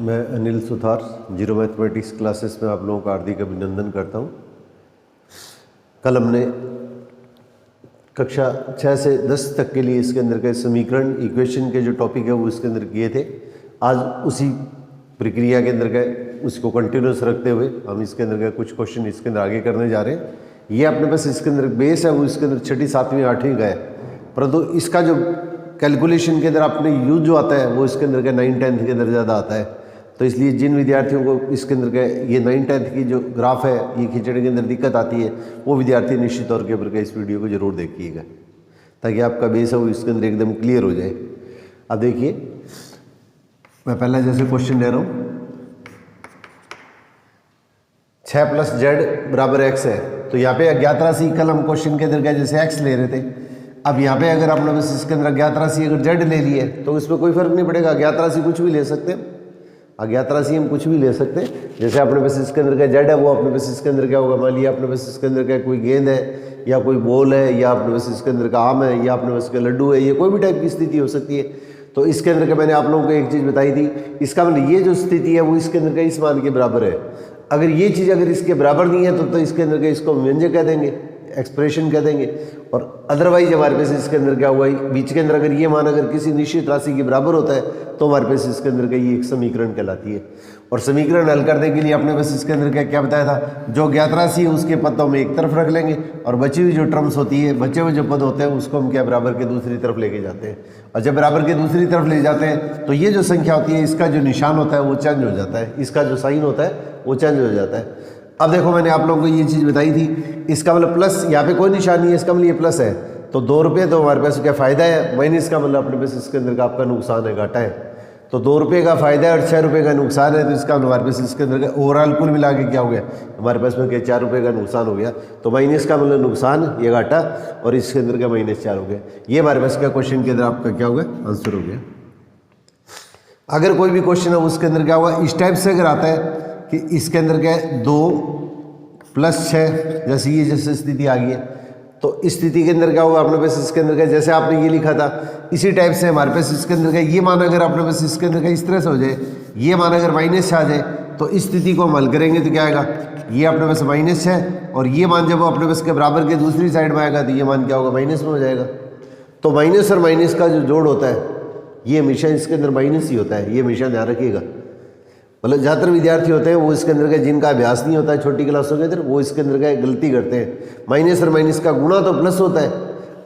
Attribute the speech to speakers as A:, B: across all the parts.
A: मैं Anil Suthar zero mathematics classes में आप लोगों का हार्दिक अभिनंदन करता हूं। कल हमने कक्षा 6 से 10 तक के लिए इसके अंदर के समीकरण इक्वेशन के जो टॉपिक है वो इसके अंदर किए थे। आज उसी प्रक्रिया के अंदर के उसको कंटिन्यूस रखते हुए हम इसके अंदर के कुछ क्वेश्चन इसके अंदर आगे करने जा रहे हैं। ये अपने पास इसके अंदर बेस है वो इसके अंदर 6ठी 7वीं 8वीं का है, परंतु इसका जो कैलकुलेशन के अंदर आपने यूज जो आता है वो इसके अंदर का 9 10th के अंदर ज़्यादा आता है। तो इसलिए जिन विद्यार्थियों को इसके अंदर का ये 9 10th की जो ग्राफ है ये खींचने के अंदर दिक्कत आती है वो विद्यार्थी निश्चित तौर के ऊपर इस वीडियो को जरूर देखिएगा ताकि आपका बेस है वो इसके अंदर एकदम क्लियर हो जाए। अब देखिए मैं पहला जैसे क्वेश्चन ले रहा हूँ, 6 + z = x है, तो यहाँ पे अज्ञात राशि कल हम क्वेश्चन के अंदर जैसे x ले रहे थे। अब यहाँ पे अगर आपने बस इसके अंदर अज्ञात राशि अगर z ले ली है तो इसमें कोई फर्क नहीं पड़ेगा, अज्ञात राशि कुछ भी ले सकते हैं, अज्ञात राशि हम कुछ भी ले सकते हैं। जैसे अपने बस इसके अंदर का z है वो अपने बस इसके अंदर क्या होगा, मान लिया अपने बस इसके अंदर का कोई गेंद है या कोई बॉल है या अपने बस इसके अंदर का आम है या अपने बस का लड्डू है, ये कोई भी टाइप की स्थिति हो सकती है। तो इसके अंदर का मैंने आप लोगों को एक चीज़ बताई थी, इसका मतलब ये जो स्थिति है वो इसके अंदर का इस मान के बराबर है। अगर ये चीज़ अगर इसके बराबर नहीं है तो इसके अंदर का इसको व्यंजक कह देंगे, एक्सप्रेशन कह देंगे। और अदरवाइज हमारे पास इसके अंदर क्या हुआ, बीच के अंदर अगर ये मान अगर किसी निश्चित राशि के बराबर होता है तो हमारे पास इसके अंदर का ये एक समीकरण कहलाती है। और समीकरण हल करने के लिए अपने पास इसके अंदर क्या बताया था, जो ज्ञात राशि है उसके पदों में एक तरफ रख लेंगे और बची हुई जो टर्म्स होती है, बचे हुए जो पद होते हैं उसको हम क्या बराबर के दूसरी तरफ लेके जाते हैं। और जब बराबर के दूसरी तरफ ले जाते हैं तो ये जो संख्या होती है इसका जो निशान होता है वो चेंज हो जाता है, इसका जो साइन होता है वो चेंज हो जाता है। अब देखो मैंने आप लोगों को ये चीज़ बताई थी, इसका मतलब प्लस, यहाँ पे कोई निशान नहीं है, इसका मतलब ये प्लस है तो 2 रुपये तो हमारे पास क्या फ़ायदा है, माइनस का मतलब अपने पास इसके अंदर का आपका नुकसान है, घाटा है। तो 2 रुपये का फ़ायदा है और 6 रुपये का नुकसान है, तो इसका हमारे पास इसके अंदर का ओवरऑल कुल मिला के क्या हो गया, हमारे पास में क्या 4 रुपये का नुकसान हो गया। तो माइनस का मतलब नुकसान, ये घाटा, और इसके अंदर का -4 हो गया। ये हमारे पास का क्वेश्चन के अंदर आपका क्या हो गया, आंसर हो गया। अगर कोई भी क्वेश्चन है उसके अंदर क्या होगा, इस टाइप से अगर आता है कि इसके अंदर क्या है 2 + 6, जैसे ये जैसे स्थिति आ गई है तो इस स्थिति के अंदर क्या होगा अपने पास इसके अंदर का, जैसे आपने ये लिखा था इसी टाइप से हमारे पास इसके अंदर का ये मान अगर अपने पास इसके अंदर का इस तरह से हो जाए, ये मान अगर -6 आ जाए तो इस स्थिति को हम हल करेंगे तो क्या आएगा, ये अपने पास -6 और ये मान जब अपने पास के बराबर के दूसरी साइड में आएगा तो ये मान क्या होगा, माइनस में हो जाएगा। तो माइनस और माइनस का जो जोड़ होता है ये हमेशा इसके अंदर माइनस ही होता है, ये हमेशा ध्यान रखिएगा। मतलब ज़्यादातर विद्यार्थी होते हैं वो इसके अंदर का जिनका अभ्यास नहीं होता है छोटी क्लासों के अंदर, वो इसके अंदर का गलती करते हैं। माइनस और माइनस का गुणा तो प्लस होता है।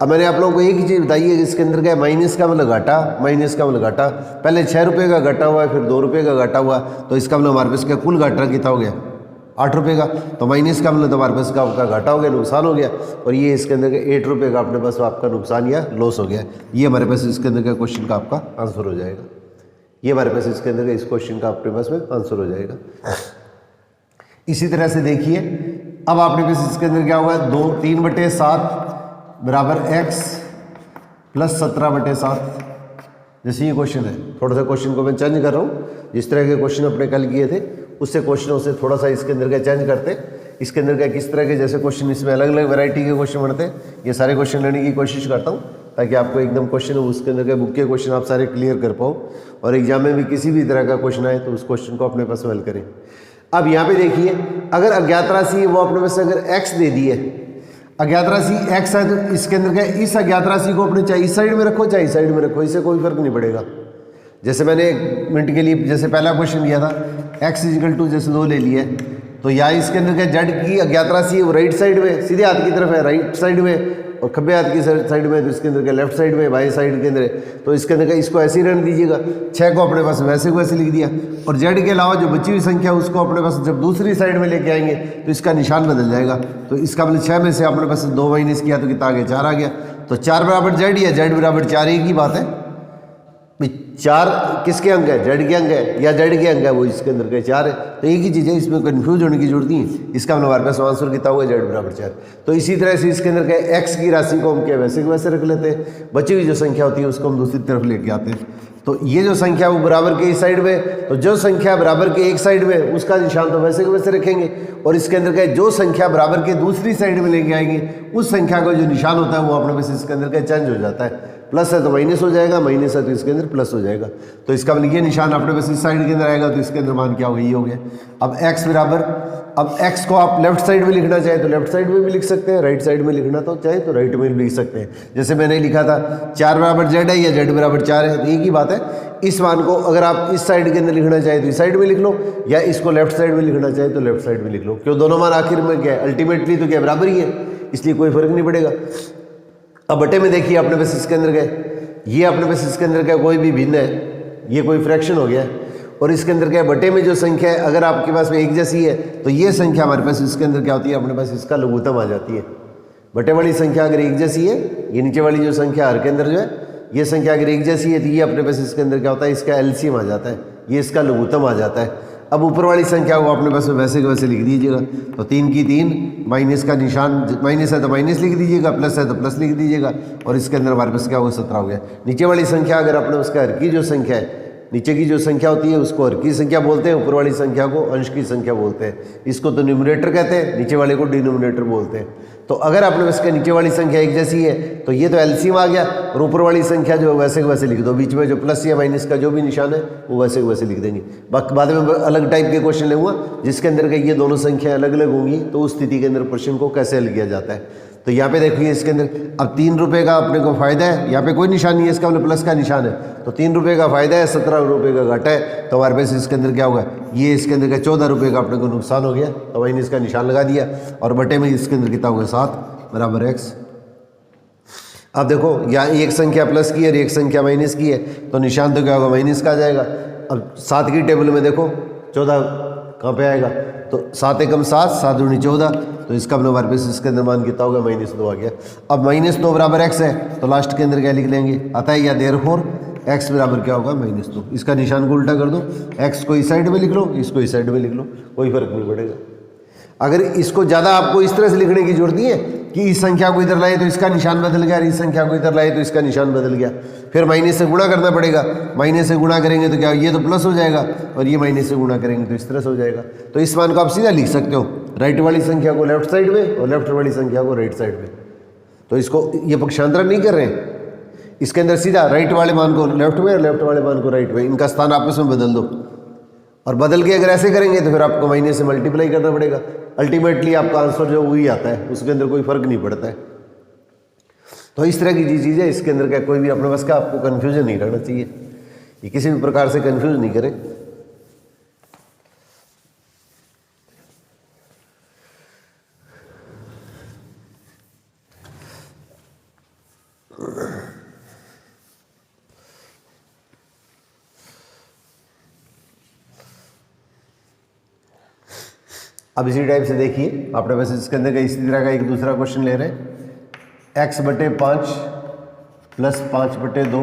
A: अब मैंने आप लोगों को एक ही चीज़ बताई है कि इसके अंदर का माइनस का मतलब घाटा, माइनस का मतलब घाटा, पहले 6 रुपये का घाटा हुआ है फिर 2 रुपये का घाटा हुआ, तो इसका मतलब हमारे पास का कुल घाटा कितना हो गया, 8 रुपये का। तो माइनस का मतलब हमारे पास का आपका घाटा हो गया, नुकसान हो गया, और ये इसके अंदर का 8 रुपये का अपने पास आपका नुकसान या लॉस हो गया। ये हमारे पास इसके अंदर का क्वेश्चन का आपका आंसर हो जाएगा। ये हमारे पास इसके अंदर इस क्वेश्चन का अपने पास में आंसर हो जाएगा। इसी तरह से देखिए अब आपने पास इसके अंदर क्या होगा, 3/7 = x + 17/7। जैसे ये क्वेश्चन है, थोड़ा सा क्वेश्चन को मैं चेंज कर रहा हूँ, जिस तरह के क्वेश्चन अपने कल किए थे उससे क्वेश्चनों से थोड़ा सा इसके अंदर का चेंज करते हैं। इसके अंदर का किस तरह के जैसे क्वेश्चन, इसमें अलग अलग वैरायटी के क्वेश्चन बनते हैं, ये सारे क्वेश्चन लेने की कोशिश करता हूँ ताकि आपको एकदम क्वेश्चन उसके अंदर के बुक के क्वेश्चन आप सारे क्लियर कर पाओ और एग्जाम में भी किसी भी तरह का क्वेश्चन आए तो उस क्वेश्चन को अपने पास हल करें। अब यहाँ पे देखिए अगर अज्ञात राशि है वो अपने पास अगर x दे दी है, अज्ञात राशि x है तो इसके अंदर का इस अज्ञात राशि को अपने चाहे इस साइड में रखो चाहे इस साइड में रखो, इससे कोई फर्क नहीं पड़ेगा। जैसे मैंने 1 मिनट के लिए जैसे पहला क्वेश्चन लिया था x = जैसे 2 ले लिया है, तो यहाँ इसके अंदर का z की अज्ञात राशि है वो राइट साइड में सीधे हाथ की तरफ है, राइट साइड में, और खब्बे हाथ की साइड में तो इसके अंदर का लेफ्ट साइड में, बाएं साइड के अंदर। तो इसके अंदर का इसको ऐसे ही रहने दीजिएगा, 6 को अपने पास वैसे को वैसे लिख दिया, और z के अलावा जो बची हुई संख्या उसको अपने पास जब दूसरी साइड में लेके आएंगे तो इसका निशान बदल जाएगा। तो इसका मतलब 6 में से अपने पास 2 माइनस किया तो कितना आ गया, 4 आ गया। तो 4 = z या z = 4 एक ही बात है। 4 किसके अंक है, z के अंक है या z के अंक है, वो इसके अंदर के 4 है। तो एक ही चीज़ है, इसमें कंफ्यूज होने की जरूरत नहीं है। इसका मतलब हमारे पास आंसर कितना हुआ, z = 4। तो इसी तरह से इसके अंदर के x की राशि को हम क्या वैसे के वैसे रख लेते हैं, बची हुई जो संख्या होती है उसको हम दूसरी तरफ लेके आते हैं। तो ये जो संख्या वो बराबर के इस साइड में, तो जो संख्या बराबर के एक साइड में उसका निशान तो वैसे के वैसे रखेंगे, और इसके अंदर का जो संख्या बराबर के दूसरी साइड में लेके आएंगे उस संख्या का जो निशान होता है वो अपने पास इसके अंदर का चेंज हो जाता है। प्लस है तो माइनस हो जाएगा, माइनस है तो इसके अंदर प्लस हो जाएगा। तो इसका मतलब ये निशान अपने पास इस साइड के अंदर आएगा तो इसके अंदर मान क्या होगा, ये हो गया। अब x बराबर, अब x को आप लेफ्ट साइड में लिखना चाहे तो लेफ्ट साइड में भी लिख सकते हैं, राइट साइड में लिखना तो चाहे तो राइट में भी लिख सकते हैं। जैसे मैंने लिखा था 4 बराबर z है या z बराबर 4 है, तो एक ही बात है। इस मान को अगर आप इस साइड के अंदर लिखना चाहे तो इस साइड में लिख लो, या इसको लेफ्ट साइड में लिखना चाहे तो लेफ्ट साइड में लिख लो। क्यों, दोनों मान आखिर में क्या है, अल्टीमेटली तो क्या बराबर ही है, इसलिए कोई फर्क नहीं पड़ेगा। अब बटे में देखिए अपने पास इसके अंदर क्या, ये अपने पास इसके अंदर क्या कोई भी भिन्न है, ये कोई फ्रैक्शन हो गया है, और इसके अंदर क्या है बटे में जो संख्या है अगर आपके पास में एक जैसी है तो ये संख्या हमारे पास इसके अंदर क्या होती है, अपने पास इसका लघुत्तम आ जाती है। बटे वाली संख्या अगर एक जैसी है, ये नीचे वाली जो संख्या हर के अंदर जो है ये संख्या अगर एक जैसी है तो ये अपने पास इसके अंदर क्या होता है, इसका एलसीएम आ जाता है, ये इसका लघुत्तम आ जाता है। अब ऊपर वाली संख्या को अपने पास में वैसे के वैसे लिख दीजिएगा। तो 3 की 3, माइनस का निशान, माइनस है तो माइनस लिख दीजिएगा, प्लस है तो प्लस लिख दीजिएगा, और इसके अंदर हमारे पास क्या होगा 17 हो गया। नीचे वाली संख्या अगर अपने उसका हर की जो संख्या है, नीचे की जो संख्या होती है उसको हर की संख्या बोलते हैं, ऊपर वाली संख्या को अंश की संख्या बोलते हैं। इसको तो न्यूमरेटर कहते हैं, नीचे वाले को डिनोमिनेटर बोलते हैं। तो अगर अपने पास नीचे वाली संख्या एक जैसी है तो ये तो एलसीएम आ गया, और ऊपर वाली संख्या जो वैसे के वैसे लिख दो, बीच में जो प्लस या माइनस का जो भी निशान है वो वैसे के वैसे लिख देंगे। बाद में अलग टाइप के क्वेश्चन लूँगा जिसके अंदर ये दोनों संख्या अलग अलग होंगी, तो उस स्थिति के अंदर प्रश्न को कैसे हल किया जाता है। तो यहाँ पे देखिए इसके अंदर अब 3 रुपये का अपने को फायदा है, यहाँ पे कोई निशान नहीं है, इसका मतलब प्लस का निशान है, तो 3 रुपये का फायदा है, 17 रुपये का घाटा है, तो हमारे पास इसके अंदर क्या होगा, ये इसके अंदर का 14 रुपये का अपने को नुकसान हो गया, तो मैंने इसका निशान लगा दिया, और बटे में इसके अंदर कितना होगा 7 बराबर x। अब देखो यहाँ एक संख्या प्लस की है और एक संख्या माइनस की है, तो निशान तो क्या होगा, माइनस का आ जाएगा। अब 7 की टेबल में देखो 14 कहाँ पे आएगा, तो 7 एकम 7, 7 दूनी 14, तो इसका अपने हमारे पास इसके अंदर मान कितना होगा, -2 आ गया। अब -2 बराबर x है, तो लास्ट के अंदर क्या लिख लेंगे, अतः या देयरफॉर x बराबर क्या होगा, -2। इसका निशान को उल्टा कर दो, x को इस साइड में लिख लो, इसको इस साइड में लिख लो, कोई फर्क नहीं पड़ेगा। अगर इसको ज़्यादा आपको इस तरह से लिखने की जरूरत नहीं है कि इस संख्या को इधर लाए तो इसका निशान बदल गया, इस संख्या को इधर लाए तो इसका निशान बदल गया, फिर माइनस से गुणा करना पड़ेगा। माइनस से गुणा करेंगे तो क्या, ये तो प्लस हो जाएगा, और ये माइनस से गुणा करेंगे तो इस तरह से हो जाएगा। तो इस मान को आप सीधा लिख सकते हो, राइट वाली संख्या को लेफ्ट साइड में और लेफ्ट वाली संख्या को राइट साइड में। तो इसको ये पक्षांतरण नहीं कर रहे हैं, इसके अंदर सीधा राइट वाले मान को लेफ्ट में और लेफ्ट वाले मान को राइट में, इनका स्थान आपस में बदल दो, और बदल के अगर ऐसे करेंगे तो फिर आपको माइनस से मल्टीप्लाई करना पड़ेगा। अल्टीमेटली आपका आंसर जो वही आता है, उसके अंदर कोई फर्क नहीं पड़ता है। तो इस तरह की जी चीज़ है, इसके अंदर क्या कोई भी अपने पास का आपको कन्फ्यूजन नहीं रहना चाहिए, ये किसी भी प्रकार से कन्फ्यूज नहीं करें। अब इसी टाइप से देखिए अपने पास इसके अंदर का इसी तरह का एक दूसरा क्वेश्चन ले रहे हैं, x/5 + 5/2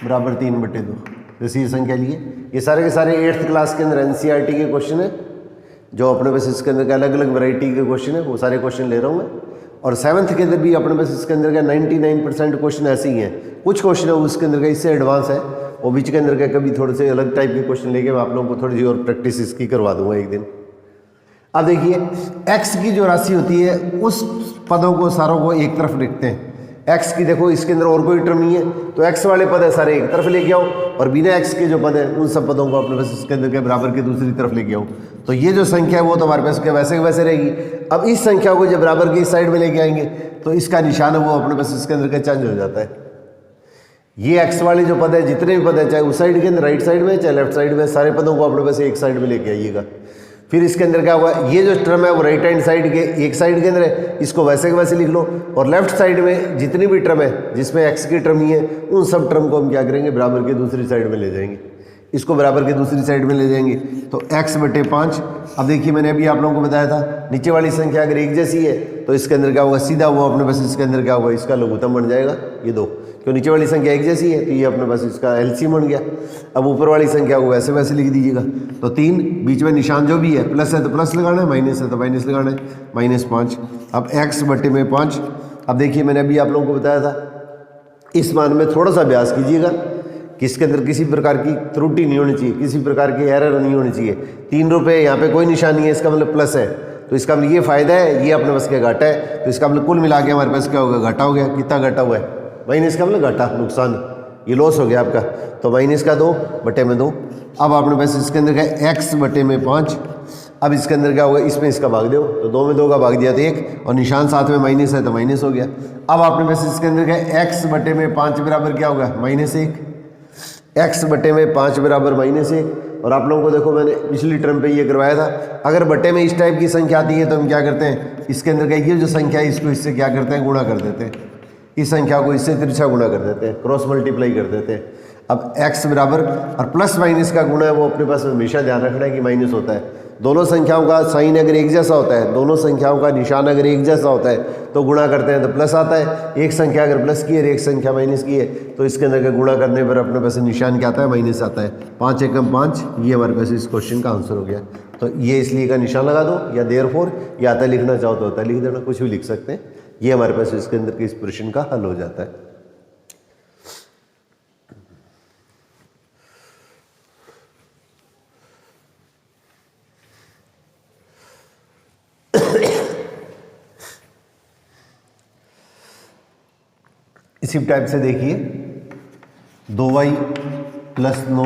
A: बराबर 3/2, जैसे ये संख्या लिए। ये सारे के सारे 8th क्लास के अंदर NCERT के क्वेश्चन है, जो अपने पास इसके अंदर का अलग अलग वैरायटी के क्वेश्चन है, वो सारे क्वेश्चन ले रहा हूँ मैं। और 7th के अंदर भी अपने पास इसके अंदर का 99% क्वेश्चन ऐसे ही हैं। कुछ क्वेश्चन है उसके अंदर का इससे एडवांस है, और बीच के अंदर का कभी थोड़े से अलग टाइप के क्वेश्चन लेके मैं आप लोगों को थोड़ी सी और प्रैक्टिस इसकी करवा दूंगा एक दिन। अब देखिए x की जो राशि होती है उस पदों को सारों को एक तरफ लिखते हैं। x की देखो इसके अंदर और कोई टर्म नहीं है, तो x वाले पद है सारे एक तरफ लेके आओ, और बिना x के जो पद है उन सब पदों को अपने पास इसके अंदर के बराबर की दूसरी तरफ लेके आओ। तो ये जो संख्या है वो तो हमारे पास के वैसे वैसे रहेगी। अब इस संख्या को जब बराबर की इस साइड में लेके आएंगे तो इसका निशान है वो अपने पास इसके अंदर का चेंज हो जाता है। ये x वाले जो पद है, जितने भी पद है, चाहे उस साइड के अंदर राइट साइड में चाहे लेफ्ट साइड में, सारे पदों को अपने पास एक साइड में लेके आइएगा। फिर इसके अंदर क्या होगा, ये जो टर्म है वो राइट हैंड साइड के एक साइड के अंदर है, इसको वैसे के वैसे लिख लो, और लेफ्ट साइड में जितनी भी टर्म है जिसमें x की टर्म ही है उन सब टर्म को हम क्या करेंगे, बराबर के दूसरी साइड में ले जाएंगे। इसको बराबर के दूसरी साइड में ले जाएंगे तो x/5। अब देखिए मैंने अभी आप लोगों को बताया था, नीचे वाली संख्या अगर एक जैसी है तो इसके अंदर क्या होगा, सीधा वो अपने पास इसके अंदर क्या होगा, इसका लघुत्तम बन जाएगा ये 2, क्यों नीचे वाली संख्या एक जैसी है तो ये अपने पास इसका एलसीएम बन गया। अब ऊपर वाली संख्या को वैसे वैसे लिख दीजिएगा, तो 3, बीच में निशान जो भी है, प्लस है तो प्लस लगाना है, माइनस है तो माइनस लगाना है, -5। अब x/5। अब देखिए मैंने अभी आप लोगों को बताया था, इस मान में थोड़ा सा अभ्यास कीजिएगा कि इसके अंदर किसी प्रकार की त्रुटि नहीं होनी चाहिए, किसी प्रकार की एरर नहीं होनी चाहिए। 3 रुपये यहाँ पे कोई निशान नहीं है, इसका मतलब प्लस है, तो इसका मतलब ये फायदा है, ये अपने पास क्या घाटा है, तो इसका मतलब कुल मिला के हमारे पास क्या होगा, घाटा हो गया। कितना घाटा हुआ है, माइनस का मतलब घाटा, नुकसान, ये लॉस हो गया आपका। तो माइनस का 2 बटे में 2। अब आपने बस इसके अंदर क्या x बटे में 5। अब इसके अंदर क्या होगा, इसमें इसका भाग दो, तो 2 में 2 का भाग दिया तो 1, और निशान साथ में माइनस है तो माइनस हो गया। अब आपने बस इसके अंदर क्या x बटे में 5 बराबर क्या होगा, -1। x बटे में 5 बराबर -1। और आप लोगों को देखो मैंने पिछली टर्म पे ये करवाया था, अगर बटे में इस टाइप की संख्या आती है तो हम क्या करते हैं, इसके अंदर का ये जो संख्या है इसको इससे क्या करते हैं, गुणा कर देते हैं। इस संख्या को इससे तिरछा गुणा कर देते हैं, क्रॉस मल्टीप्लाई कर देते हैं। अब x बराबर, और प्लस माइनस का गुणा है वो अपने पास हमेशा ध्यान रखना है कि माइनस होता है। दोनों संख्याओं का साइन अगर एक जैसा होता है, दोनों संख्याओं का निशान अगर एक जैसा होता है तो गुणा करते हैं तो प्लस आता है। एक संख्या अगर प्लस की है और एक संख्या माइनस की है तो इसके अंदर का गुणा करने पर अपने पास निशान क्या आता है, माइनस आता है। 5 एकम 5, ये हमारे पास इस क्वेश्चन का आंसर हो गया। तो ये इसलिए का निशान लगा दो, या देयरफॉर, या आता लिखना चाहो तो होता लिख देना, कुछ भी लिख सकते हैं। ये हमारे पास इसके अंदर के इस प्रश्न का हल हो जाता है। इसी टाइप से देखिए, 2y + 9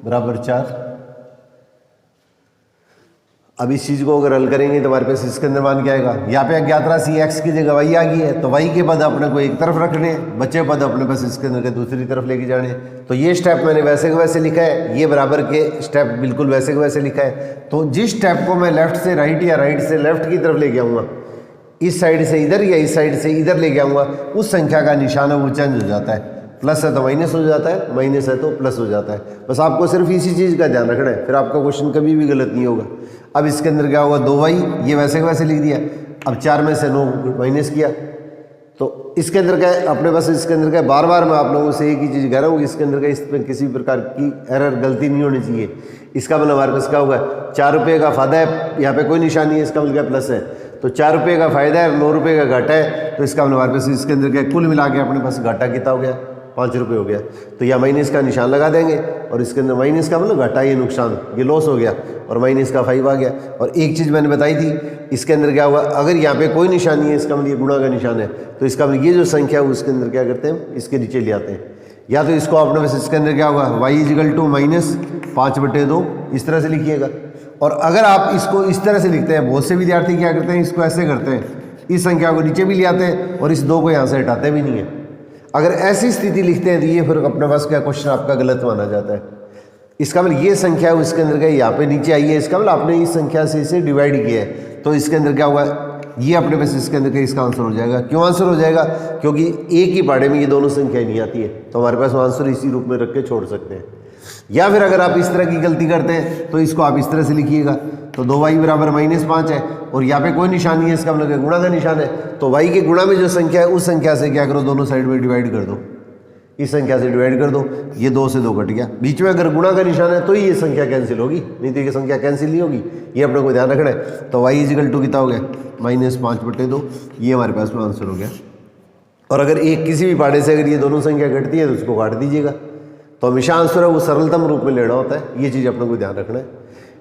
A: = 4। अब इस चीज़ को अगर हल करेंगे तो हमारे पास इसके अंदर मान क्या आएगा, यहाँ पे अज्ञात राशि x की जगह y आ गई है, तो y के पद अपने को एक तरफ रखने, बचे पद अपने पास इसके अंदर के दूसरी तरफ लेके जाने। तो ये स्टेप मैंने वैसे के वैसे लिखा है, ये बराबर के स्टेप बिल्कुल वैसे के वैसे लिखा है। तो जिस स्टेप को मैं लेफ्ट से राइट या राइट से लेफ्ट की तरफ लेके आऊँगा, इस साइड से इधर या इस साइड से इधर लेके आऊँगा, उस संख्या का निशान है वो चेंज हो जाता है। प्लस है तो माइनस हो जाता है, माइनस है तो प्लस हो जाता है। बस आपको सिर्फ इसी चीज़ का ध्यान रखना है, फिर आपका क्वेश्चन कभी भी गलत नहीं होगा। अब इसके अंदर क्या होगा, 2y, ये वैसे के वैसे लिख दिया। अब 4 में से 9 माइनस किया, तो इसके अंदर क्या है अपने पास, इसके अंदर क्या है, बार बार मैं आप लोगों से एक ही चीज़ कह रहा हूँ, इसके अंदर का इसमें किसी प्रकार की एरर, गलती नहीं होनी चाहिए। इसका मतलब हमारे पास क्या होगा, 4 रुपये का फ़ायदा है, यहाँ पे कोई निशान नहीं है, इसका मतलब प्लस है। तो 4 रुपये का फ़ायदा है, 9 रुपये का घाटा है, तो इसका मतलब हमारे पास इसके अंदर क्या कुल मिला के अपने पास घाटा कितना हो गया, 5 रुपये हो गया। तो यह माइनस का निशान लगा देंगे, और इसके अंदर माइनस का मतलब घाटा, ये नुकसान, ये लॉस हो गया, और माइनस का 5 आ गया। और एक चीज़ मैंने बताई थी, इसके अंदर क्या हुआ, अगर यहाँ पे कोई निशान नहीं है, इसका मतलब ये गुणा का निशान है, तो इसका मतलब ये जो संख्या है उसके अंदर क्या करते हैं, इसके नीचे ले आते हैं। या तो इसको आपने बस इसके अंदर क्या होगा, y = -5/2 इस तरह से लिखिएगा। और अगर आप इसको इस तरह से लिखते हैं, बहुत से विद्यार्थी क्या करते हैं, इसको ऐसे करते हैं, इस संख्या को नीचे भी ले आते हैं और इस 2 को यहाँ से हटाते भी नहीं है। अगर ऐसी स्थिति लिखते हैं तो ये फिर अपने पास क्या क्वेश्चन आपका गलत माना जाता है। इसका मतलब ये संख्या है उसके अंदर क्या यहाँ पे नीचे आई है, इसका मतलब आपने इस संख्या से इसे डिवाइड किया है, तो इसके अंदर क्या होगा, ये अपने पास इसके अंदर का इसका आंसर हो जाएगा। क्यों आंसर हो जाएगा, क्योंकि एक ही पहाड़े में ये दोनों संख्याएं नहीं आती है, तो हमारे पास आंसर इसी रूप में रख के छोड़ सकते हैं। या फिर अगर आप इस तरह की गलती करते हैं तो इसको आप इस तरह से लिखिएगा, तो 2y = -5 है, और यहाँ पे कोई निशान नहीं है, इसका मतलब गुणा का निशान है, तो y के गुणा में जो संख्या है उस संख्या से क्या करो, दोनों साइड में डिवाइड कर दो, इस संख्या से डिवाइड कर दो, ये 2 से 2 कट गया। बीच में अगर गुणा का निशान है तो ही ये संख्या कैंसिल होगी, नहीं तो ये संख्या कैंसिल नहीं होगी, ये अपने को ध्यान रखना है। तो y = कितना हो गया, -5/2, ये हमारे पास में आंसर हो गया। और अगर एक किसी भी पहाड़े से अगर ये दोनों संख्या घटती है तो उसको काट दीजिएगा, तो हमेशा आंसर है वो सरलतम रूप में लेना होता है, ये चीज़ अपने को ध्यान रखना है।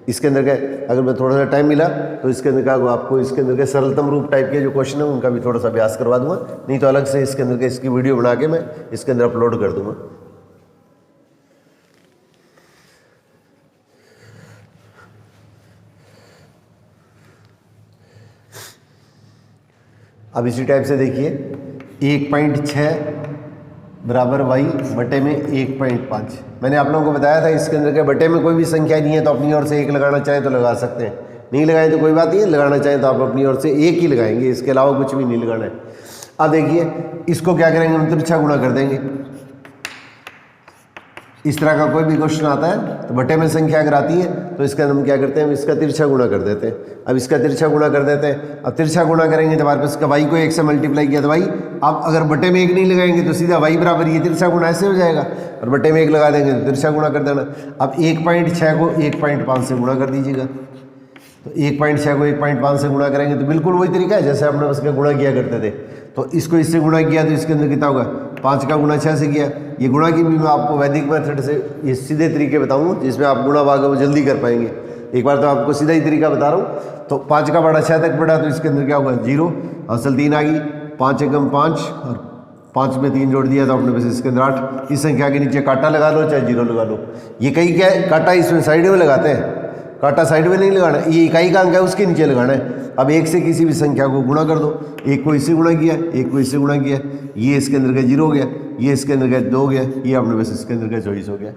A: इसके अंदर क्या, अगर मैं थोड़ा सा टाइम मिला तो इसके अंदर क्या आपको इसके अंदर के सरलतम रूप टाइप के जो क्वेश्चन है उनका भी थोड़ा सा अभ्यास करवा दूंगा, नहीं तो अलग से इसके अंदर के इसकी वीडियो बना के मैं इसके अंदर अपलोड कर दूंगा। अब इसी टाइप से देखिए, 1.6 बराबर y बटे में 1.5। मैंने आप लोगों को बताया था इसके अंदर के बटे में कोई भी संख्या नहीं है, तो अपनी ओर से 1 लगाना चाहें तो लगा सकते हैं, नहीं लगाएं तो कोई बात नहीं है, लगाना चाहें तो आप अपनी ओर से 1 ही लगाएंगे, इसके अलावा कुछ भी नहीं लगाना है। अब देखिए इसको क्या करेंगे, हम तिरछा गुणा कर देंगे। इस तरह का कोई भी क्वेश्चन आता है तो बटे में संख्या अगर आती है तो इसका हम क्या करते हैं, इसका तिरछा गुणा कर देते हैं। अब इसका तिरछा गुणा कर देते हैं, अब तिरछा गुणा करेंगे तो हमारे पास का y को 1 से मल्टीप्लाई किया तो y, अब अगर बटे में 1 नहीं लगाएंगे तो सीधा y बराबर ये तिरछा गुणा ऐसे हो जाएगा, और बटे में 1 लगा देंगे तो तिरछा गुणा कर देना। अब 1.6 को 1.5 से गुणा कर दीजिएगा, तो 1.6 को 1.5 से गुणा करेंगे तो बिल्कुल वही तरीका है जैसे हमने उसका गुणा किया करते थे। तो इसको इससे गुणा किया तो इसके अंदर कितना होगा, 5 का गुणा 6 से किया। ये गुणा की भी मैं आपको वैदिक मेथड से ये सीधे तरीके बताऊंगा जिसमें आप गुणा भाग वो जल्दी कर पाएंगे। एक बार तो आपको सीधा ही तरीका बता रहा हूँ। तो 5 का बड़ा 6 तक बढ़ा तो इसके अंदर क्या होगा 0, असल 3 आ गई, 5 एकम 5 और 5 में 3 जोड़ दिया तो अपने पास इसके अंदर 8। इस संख्या के नीचे काटा लगा लो चाहे 0 लगा लो। ये कई क्या है, काटा इसमें साइड में लगाते हैं, काटा साइड में नहीं लगाना, ये इकाई का अंक है उसके नीचे लगाना है। अब 1 से किसी भी संख्या को गुणा कर दो, 1 को इससे गुणा किया, 1 को इससे गुणा किया, ये इसके अंदर का 0 हो गया, ये इसके अंदर का 2 हो गया, ये अपने पास इसके अंदर का 24 हो गया।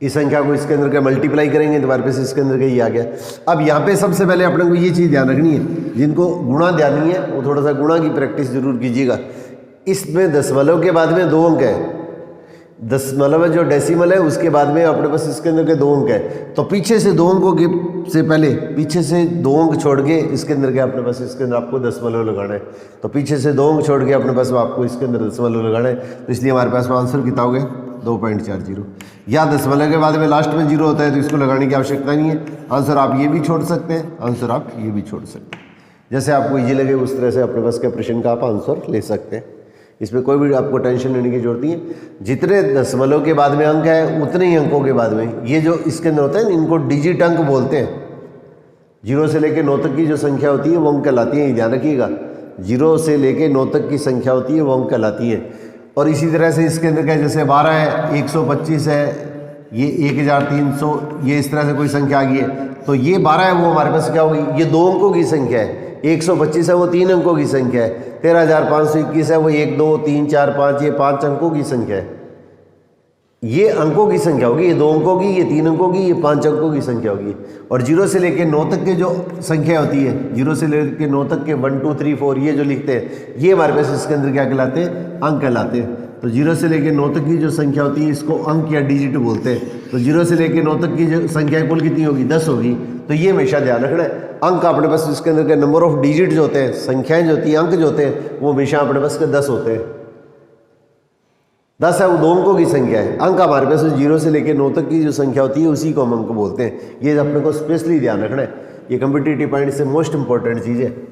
A: इस संख्या को इसके अंदर का मल्टीप्लाई करेंगे तो हमारे पास इसके अंदर का ये आ गया। अब यहाँ पे सबसे पहले अपने को ये चीज़ ध्यान रखनी है, जिनको गुणा ध्यान नहीं है वो थोड़ा सा गुणा की प्रैक्टिस जरूर कीजिएगा। इसमें दशमलव के बाद में 2 अंक है, दशमलव जो डेसिमल है उसके बाद में अपने पास इसके अंदर के 2 अंक है, तो पीछे से 2 अंकों के से पहले पीछे से 2 अंक छोड़ के इसके अंदर के अपने पास इसके अंदर आपको दशमलव लगाना है। तो पीछे से 2 अंक छोड़ के अपने पास आपको इसके अंदर दशमलव लगाना है। तो इसलिए हमारे पास आंसर कितना हो गया 2.40। या दशमलव के बाद में लास्ट में 0 होता है तो इसको लगाने की आवश्यकता नहीं है। आंसर आप ये भी छोड़ सकते हैं, आंसर आप ये भी छोड़ सकते हैं, जैसे आपको ईजी लगे उस तरह से अपने पास के प्रश्न का आप आंसर ले सकते हैं। इसमें कोई भी आपको टेंशन लेने की जरूरत नहीं है। जितने दशमलव के बाद में अंक है उतने ही अंकों के बाद में ये जो इसके अंदर होता है इनको डिजिट अंक बोलते हैं। 0 से लेकर 9 तक की जो संख्या होती है वो अंक कहलाती है, ध्यान रखिएगा। 0 से लेकर 9 तक की संख्या होती है वो अंक कहलाती है। और इसी तरह से इसके अंदर क्या, जैसे 12 है, 125 है, ये 1300, ये इस तरह से कोई संख्या आ गई है तो ये 12 है वो हमारे पास क्या होगी, ये 2 अंकों की संख्या है। 125 है वो 3 अंकों की संख्या है। 13,521 है वो 1 2 3 4 5 ये 5 अंकों की संख्या है। ये अंकों की संख्या होगी, ये 2 अंकों की, ये 3 अंकों की, ये 5 अंकों की संख्या होगी। और 0 से लेकर 9 तक के जो संख्या होती है, 0 से लेकर 9 तक के 1 2 3 4 ये जो लिखते हैं ये हमारे पास इसके अंदर क्या कहलाते हैं, अंक कहलाते हैं। तो 0 से लेकर 9 तक की जो संख्या होती है इसको अंक या डिजिट बोलते हैं। तो 0 से लेकर 9 तक की जो संख्या कुल कितनी होगी, 10 होगी। तो ये हमेशा ध्यान रखना है। अंक अपने पास इसके अंदर के नंबर ऑफ डिजिट जो होते हैं, संख्याएं जो होती हैं, अंक जो होते हैं वो हमेशा अपने पास के 10 होते हैं। 10 है वो 2 अंकों की संख्या है। अंक हमारे पास 0 से लेकर 9 तक की जो संख्या होती है उसी को हम अंक बोलते हैं। ये अपने को स्पेशली ध्यान रखना है, ये कॉम्पिटिटिव पॉइंट से मोस्ट इंपॉर्टेंट चीज़ है।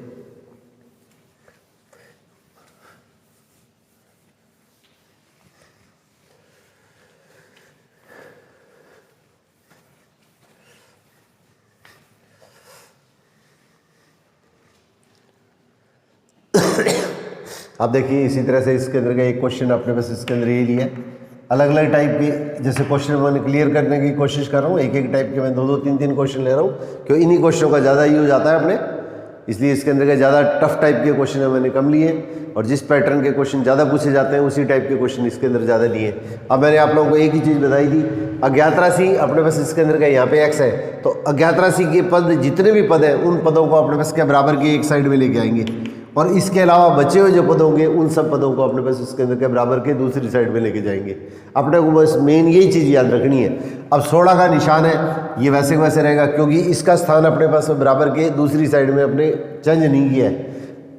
A: अब देखिए इसी तरह से इसके अंदर का एक क्वेश्चन अपने पास इसके अंदर ये लिया, अलग अलग टाइप के जैसे क्वेश्चन मैंने क्लियर करने की कोशिश कर रहा हूँ। एक एक टाइप के मैं 2 3 क्वेश्चन ले रहा हूँ, क्योंकि इन्हीं क्वेश्चनों का ज़्यादा यूज आता है अपने, इसलिए इसके अंदर का ज़्यादा टफ टाइप के क्वेश्चन मैंने कम लिए और जिस पैटर्न के क्वेश्चन ज़्यादा पूछे जाते हैं उसी टाइप के क्वेश्चन इसके अंदर ज़्यादा लिए। अब मैंने आप लोगों को एक ही चीज़ बताई थी, अज्ञात राशि अपने पास इसके अंदर का यहाँ पे x है, तो अज्ञात राशि के पद जितने भी पद हैं उन पदों को अपने पास क्या बराबर के एक साइड में लेके आएंगे, और इसके अलावा बचे हुए जो पद होंगे उन सब पदों को अपने पास इसके अंदर के बराबर के दूसरी साइड में लेके जाएंगे। अपने को बस मेन यही चीज़ याद रखनी है। अब 16 का निशान है, ये वैसे वैसे रहेगा क्योंकि इसका स्थान अपने पास बराबर के दूसरी साइड में अपने चेंज नहीं किया है।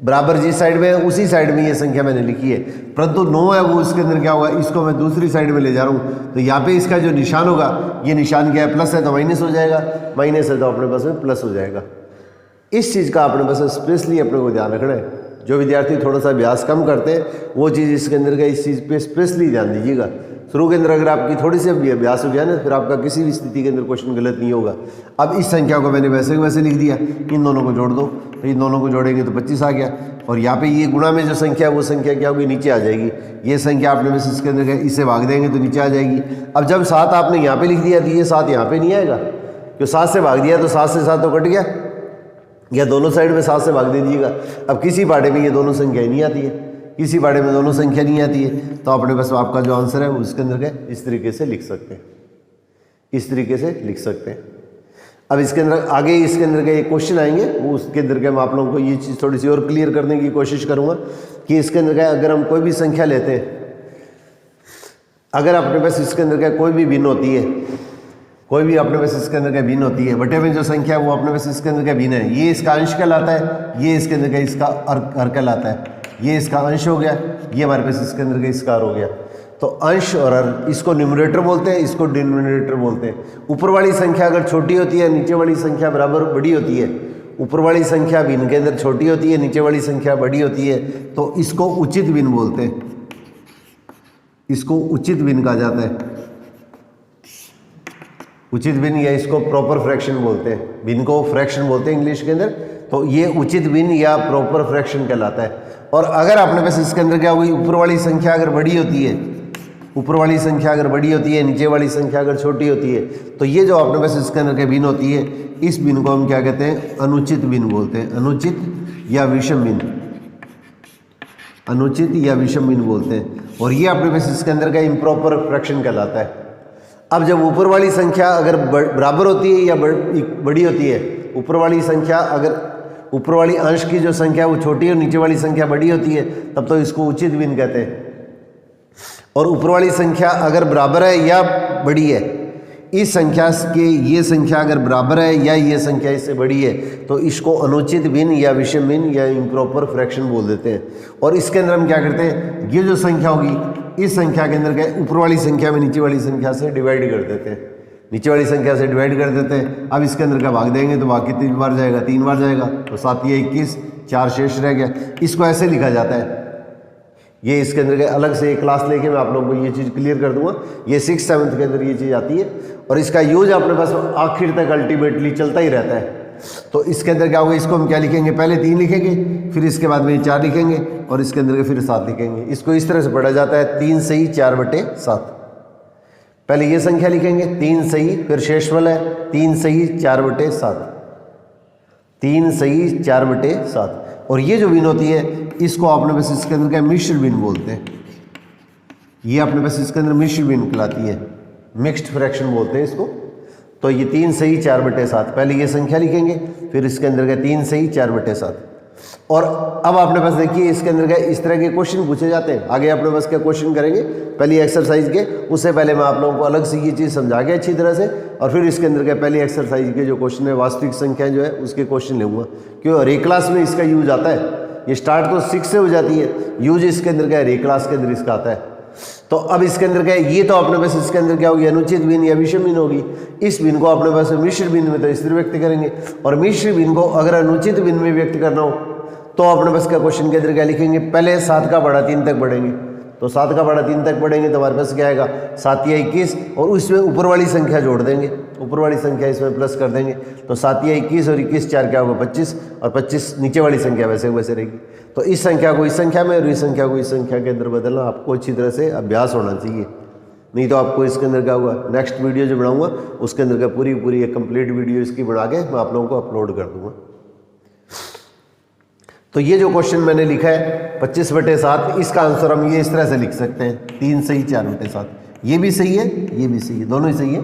A: बराबर जिस साइड में है उसी साइड में ये संख्या मैंने लिखी है, परंतु 9 है वो इसके अंदर क्या होगा, इसको मैं दूसरी साइड में ले जा रहा हूँ। तो यहाँ पे इसका जो निशान होगा, ये निशान क्या है, प्लस है तो माइनस हो जाएगा, माइनस है तो अपने पास में प्लस हो जाएगा। इस चीज़ का अपने पास स्पेशली अपने को ध्यान रखना है। जो विद्यार्थी थोड़ा सा अभ्यास कम करते हैं वो चीज़ इसके अंदर का इस चीज़ पे स्पेशली ध्यान दीजिएगा। शुरू के अंदर अगर आपकी थोड़ी सी अभ्यास हो गया ना, फिर आपका किसी भी स्थिति के अंदर क्वेश्चन गलत नहीं होगा। अब इस संख्या को मैंने वैसे वैसे लिख दिया, इन दोनों को जोड़ दो, तो इन दोनों को जोड़ेंगे तो 25 आ गया, और यहाँ पे ये गुणा में जो संख्या है वो संख्या क्या होगी, नीचे आ जाएगी। ये संख्या आपने बस इसके अंदर इसे भाग देंगे तो नीचे आ जाएगी। अब जब 7 आपने यहाँ पे लिख दिया तो ये 7 यहाँ पे नहीं आएगा, क्यों 7 से भाग दिया तो 7 से 7 तो कट गया, या दोनों साइड में 7 से भाग दे दीजिएगा। अब किसी पार्टे में ये दोनों संख्याएं नहीं आती है, किसी पार्टे में दोनों संख्या नहीं आती है, तो अपने पास आपका जो आंसर है वो इसके अंदर का इस तरीके से लिख सकते हैं, इस तरीके से लिख सकते हैं। अब इसके अंदर आगे इसके अंदर के एक क्वेश्चन आएंगे, वो उसके अंदर के मैं आप लोगों को ये चीज़ थोड़ी सी और क्लियर करने की कोशिश करूँगा कि इसके अंदर का अगर हम कोई भी संख्या लेते हैं, अगर अपने पास इसके अंदर का कोई भी भिन्न होती है, कोई भी अपने पास इसके अंदर का भिन्न होती है, बटे में जो संख्या है वो अपने पास इसके अंदर का भिन्न है, ये इसका अंश कहलाता है, ये इसके अंदर का इसका अर्क कहलाता है, ये इसका अंश हो गया, ये हमारे पास इसके अंदर का इसका अर्क हो गया। तो अंश और अर्क इसको न्यूमरेटर बोलते हैं, इसको डिनोमिनेटर बोलते हैं। ऊपर वाली संख्या अगर छोटी होती है, नीचे वाली संख्या बराबर बड़ी होती है, ऊपर वाली संख्या भिन्न के अंदर छोटी होती है, नीचे वाली संख्या बड़ी होती है, तो इसको उचित भिन्न बोलते हैं, इसको उचित भिन्न कहा जाता है, उचित भिन्न, या इसको प्रॉपर फ्रैक्शन बोलते हैं। भिन्न को फ्रैक्शन बोलते हैं इंग्लिश के अंदर, तो ये उचित भिन्न या प्रॉपर फ्रैक्शन कहलाता है। और अगर आपने पास इसके अंदर क्या हुई, ऊपर वाली संख्या अगर बड़ी होती है, ऊपर वाली संख्या अगर बड़ी होती है, नीचे वाली संख्या अगर छोटी होती है, तो ये जो आपने पास इसके अंदर के भिन्न होती है, इस भिन्न को हम क्या कहते हैं, अनुचित भिन्न बोलते हैं। अनुचित या विषम भिन्न, अनुचित या विषम भिन्न बोलते हैं। और ये आपने पास इसके अंदर का इम्प्रॉपर फ्रैक्शन कहलाता है। अब जब ऊपर वाली संख्या अगर बराबर होती है या बड़ी होती है, ऊपर वाली संख्या अगर ऊपर वाली अंश की जो संख्या वो छोटी है और नीचे वाली संख्या बड़ी होती है, तब तो इसको उचित भिन्न कहते हैं। और ऊपर वाली संख्या अगर बराबर है या बड़ी है, इस संख्या के ये संख्या अगर बराबर है या ये संख्या इससे बड़ी है, तो इसको अनुचित भिन्न या विषम भिन्न या इम्प्रॉपर फ्रैक्शन बोल देते हैं। और इसके अंदर हम क्या करते हैं, ये जो संख्या होगी, इस संख्या के अंदर क्या, ऊपर वाली संख्या में नीचे वाली संख्या से डिवाइड कर देते हैं, नीचे वाली संख्या से डिवाइड कर देते हैं। अब इसके अंदर का भाग देंगे तो भाग कितनी बार जाएगा, 3 बार जाएगा, तो 7 या 21, 4 शेष रह गया। इसको ऐसे लिखा जाता है। ये इसके अंदर के अलग से एक क्लास लेके मैं आप लोगों को ये चीज़ क्लियर कर दूंगा। ये 6th 7th के अंदर ये चीज़ आती है और इसका यूज अपने पास आखिर तक अल्टीमेटली चलता ही रहता है। तो इसके अंदर क्या होगा, इसको हम क्या लिखेंगे, पहले 3 लिखेंगे, फिर इसके बाद में 4 लिखेंगे और इसके अंदर के फिर 7 लिखेंगे। इसको इस तरह से पढ़ा जाता है 3 सही 4/7। पहले ये संख्या लिखेंगे 3 सही, फिर शेषफल है 3 सही 4/7, 3 सही 4/7। और ये जो भिन्न होती है, इसको आपने बस इसके अंदर क्या, मिश्र भिन्न बोलते हैं। ये आपने बस इसके अंदर मिश्र भिन्न कहलाती है, मिक्स्ड फ्रैक्शन बोलते हैं इसको। तो ये 3 सही 4/7, पहले ये संख्या लिखेंगे, फिर इसके अंदर का 3 सही 4/7। और अब आपने पास देखिए इसके अंदर का इस तरह के क्वेश्चन पूछे जाते हैं। आगे अपने पास क्या क्वेश्चन करेंगे, पहली एक्सरसाइज के, उससे पहले मैं आप लोगों को अलग से ये चीज़ समझा के अच्छी तरह से, और फिर इसके अंदर का पहली एक्सरसाइज के जो क्वेश्चन है, वास्तविक संख्या जो है उसके क्वेश्चन लूँगा, क्यों हर एक क्लास में इसका यूज आता है। ये स्टार्ट तो 6 से हो जाती है, यूज इसके अंदर क्या है, हर एक क्लास के अंदर इसका आता है। तो अब इसके अंदर क्या है, ये तो अपने पास इसके अंदर क्या होगी, अनुचित भिन्न या विषम भिन्न होगी। इस भिन्न को अपने पास मिश्र भिन्न में तो इस तरह व्यक्त करेंगे, और मिश्र भिन्न को अगर अनुचित भिन्न में व्यक्त करना हो तो अपने पास क्या क्वेश्चन के अंदर क्या लिखेंगे, पहले 7 का बड़ा 3 तक बढ़ेंगे। तो 7 का बड़ा 3 तक बढ़ेंगे तो हमारे पास क्या आएगा, 7 या 21, और उसमें ऊपर वाली संख्या जोड़ देंगे, ऊपर वाली संख्या इसमें प्लस कर देंगे। तो 7 या 21 और 21 4 क्या होगा, 25, और 25 नीचे वाली संख्या वैसे वैसे रहेगी। तो इस संख्या को इस संख्या में और इस संख्या को इस संख्या के अंदर बदलना आपको अच्छी तरह से अभ्यास होना चाहिए, नहीं तो आपको इसके अंदर क्या होगा, नेक्स्ट वीडियो जो बनाऊंगा उसके अंदर का पूरी एक कंप्लीट वीडियो इसकी बना के मैं आप लोगों को अपलोड कर दूंगा। तो ये जो क्वेश्चन मैंने लिखा है 25/7, इसका आंसर हम ये इस तरह से लिख सकते हैं, 3 सही 4/7। ये भी सही है, ये भी सही है, दोनों ही सही है।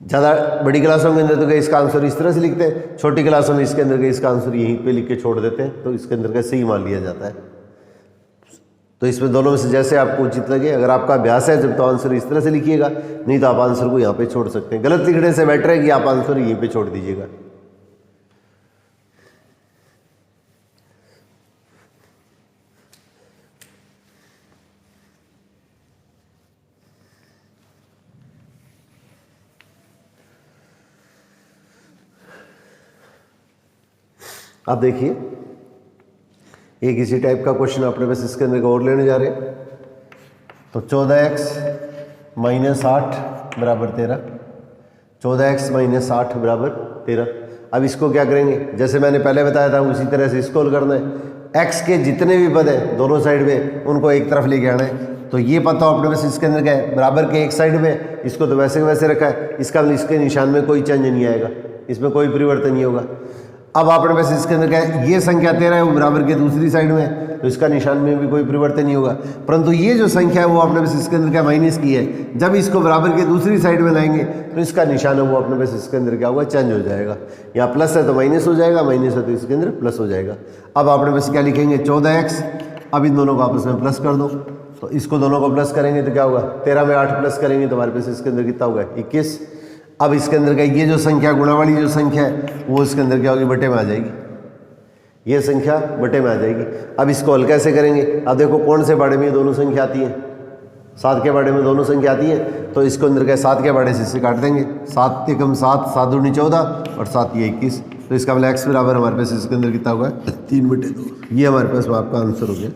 A: ज़्यादा बड़ी क्लासों के अंदर तो इसका आंसर इस तरह से लिखते हैं, छोटी क्लासों में इसके अंदर इसका आंसर यहीं पे लिख के छोड़ देते हैं, तो इसके अंदर का सही मान लिया जाता है। तो इसमें दोनों में से जैसे आपको उचित लगे, अगर आपका अभ्यास है जब तो आंसर इस तरह से लिखिएगा, नहीं तो आप आंसर को यहाँ पे छोड़ सकते हैं। गलत लिखने से बेटर है कि आप आंसर यहीं पे छोड़ दीजिएगा। आप देखिए एक इसी टाइप का क्वेश्चन अपने पास इसके अंदर और लेने जा रहे हैं। तो 14x - 8 = 13, 14x - 8 = 13। अब इसको क्या करेंगे, जैसे मैंने पहले बताया था उसी तरह से इसको हल करना है। x के जितने भी पद हैं दोनों साइड में उनको एक तरफ लेके आना है। तो ये पद तो अपने पास इसके अंदर क्या है, बराबर के एक साइड में, इसको तो वैसे वैसे रखा है, इसका इसके निशान में कोई चेंज नहीं आएगा, इसमें कोई परिवर्तन नहीं होगा। अब आपने पास इसके अंदर क्या है, ये संख्या 13 है, वो बराबर के दूसरी साइड में, तो इसका निशान में भी कोई परिवर्तन नहीं होगा। परंतु ये जो संख्या है वो आपने पास इसके अंदर क्या माइनस की है, जब इसको बराबर के दूसरी साइड में लाएंगे तो इसका निशान है वो अपने पास इसके अंदर क्या होगा, चेंज हो जाएगा। यहाँ प्लस है तो माइनस हो जाएगा, माइनस है तो इसके अंदर प्लस हो जाएगा। अब आपने पास क्या लिखेंगे, 14x, अब इन दोनों को आपस में प्लस कर दो। तो इसको दोनों को प्लस करेंगे तो क्या होगा, 13 में 8 प्लस करेंगे तो हमारे पास इसके अंदर कितना होगा, 21। अब इसके अंदर का ये जो संख्या गुणा वाली जो संख्या है वो इसके अंदर क्या होगी, बटे में आ जाएगी, ये संख्या बटे में आ जाएगी। अब इसको हल कैसे करेंगे, अब देखो कौन से बाड़े में ये दोनों संख्या आती है, 7 के बाड़े में दोनों संख्या आती है। तो इसको अंदर क्या 7 के बाड़े से इससे काट देंगे, 7 × 7, 7 दूनी 14 और 7 ये 21। तो इसका मतलब x बराबर हमारे पास इसके अंदर कितना होगा, 3/2। ये हमारे पास आपका आंसर हो गया।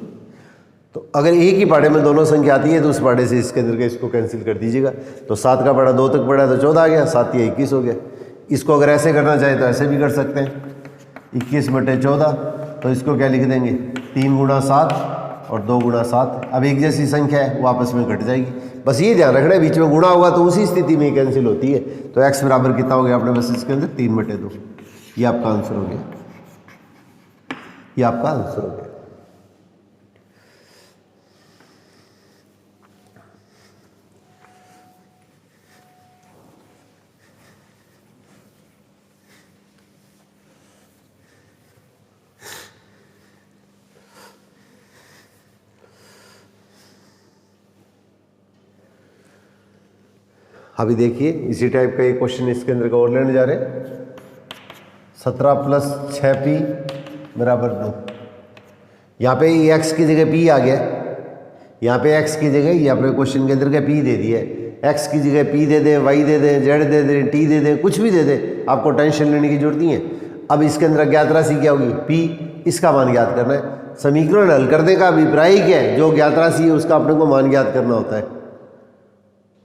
A: तो अगर एक ही बाड़े में दोनों संख्या आती है तो उस बाड़े से इसके अंदर के इसको कैंसिल कर दीजिएगा। तो 7 का बाड़ा 2 तक बढ़ा तो 14 आ गया, 7 या 21 हो गया। इसको अगर ऐसे करना चाहे तो ऐसे भी कर सकते हैं, 21/14। तो इसको क्या लिख देंगे, 3 गुणा 7 और 2 गुणा 7। अब एक जैसी संख्या है वो आपस में कट जाएगी। बस ये ध्यान रखना है बीच में गुणा होगा तो उसी स्थिति में कैंसिल होती है। तो x बराबर कितना हो गया अपने बस इसके अंदर 3/2। ये आपका आंसर हो गया, ये आपका आंसर हो गया। अभी देखिए इसी टाइप का एक क्वेश्चन इसके अंदर का और लेने जा रहे हैं। 17 + 6p = 9। यहाँ पे x की जगह p आ गया, यहाँ पे x की जगह ये अपने क्वेश्चन के अंदर का p दे दिया है। x की जगह p दे दें, y दे दें, z दे दें, t दे दें, कुछ भी दे दें, आपको टेंशन लेने की जरूरत नहीं है। अब इसके अंदर ज्ञात राशि क्या होगी? p, इसका मान ज्ञात करना है। समीकरण हल करने का अभिप्राय क्या है? जो ज्ञात राशि है उसका अपने को मान ज्ञात करना होता है।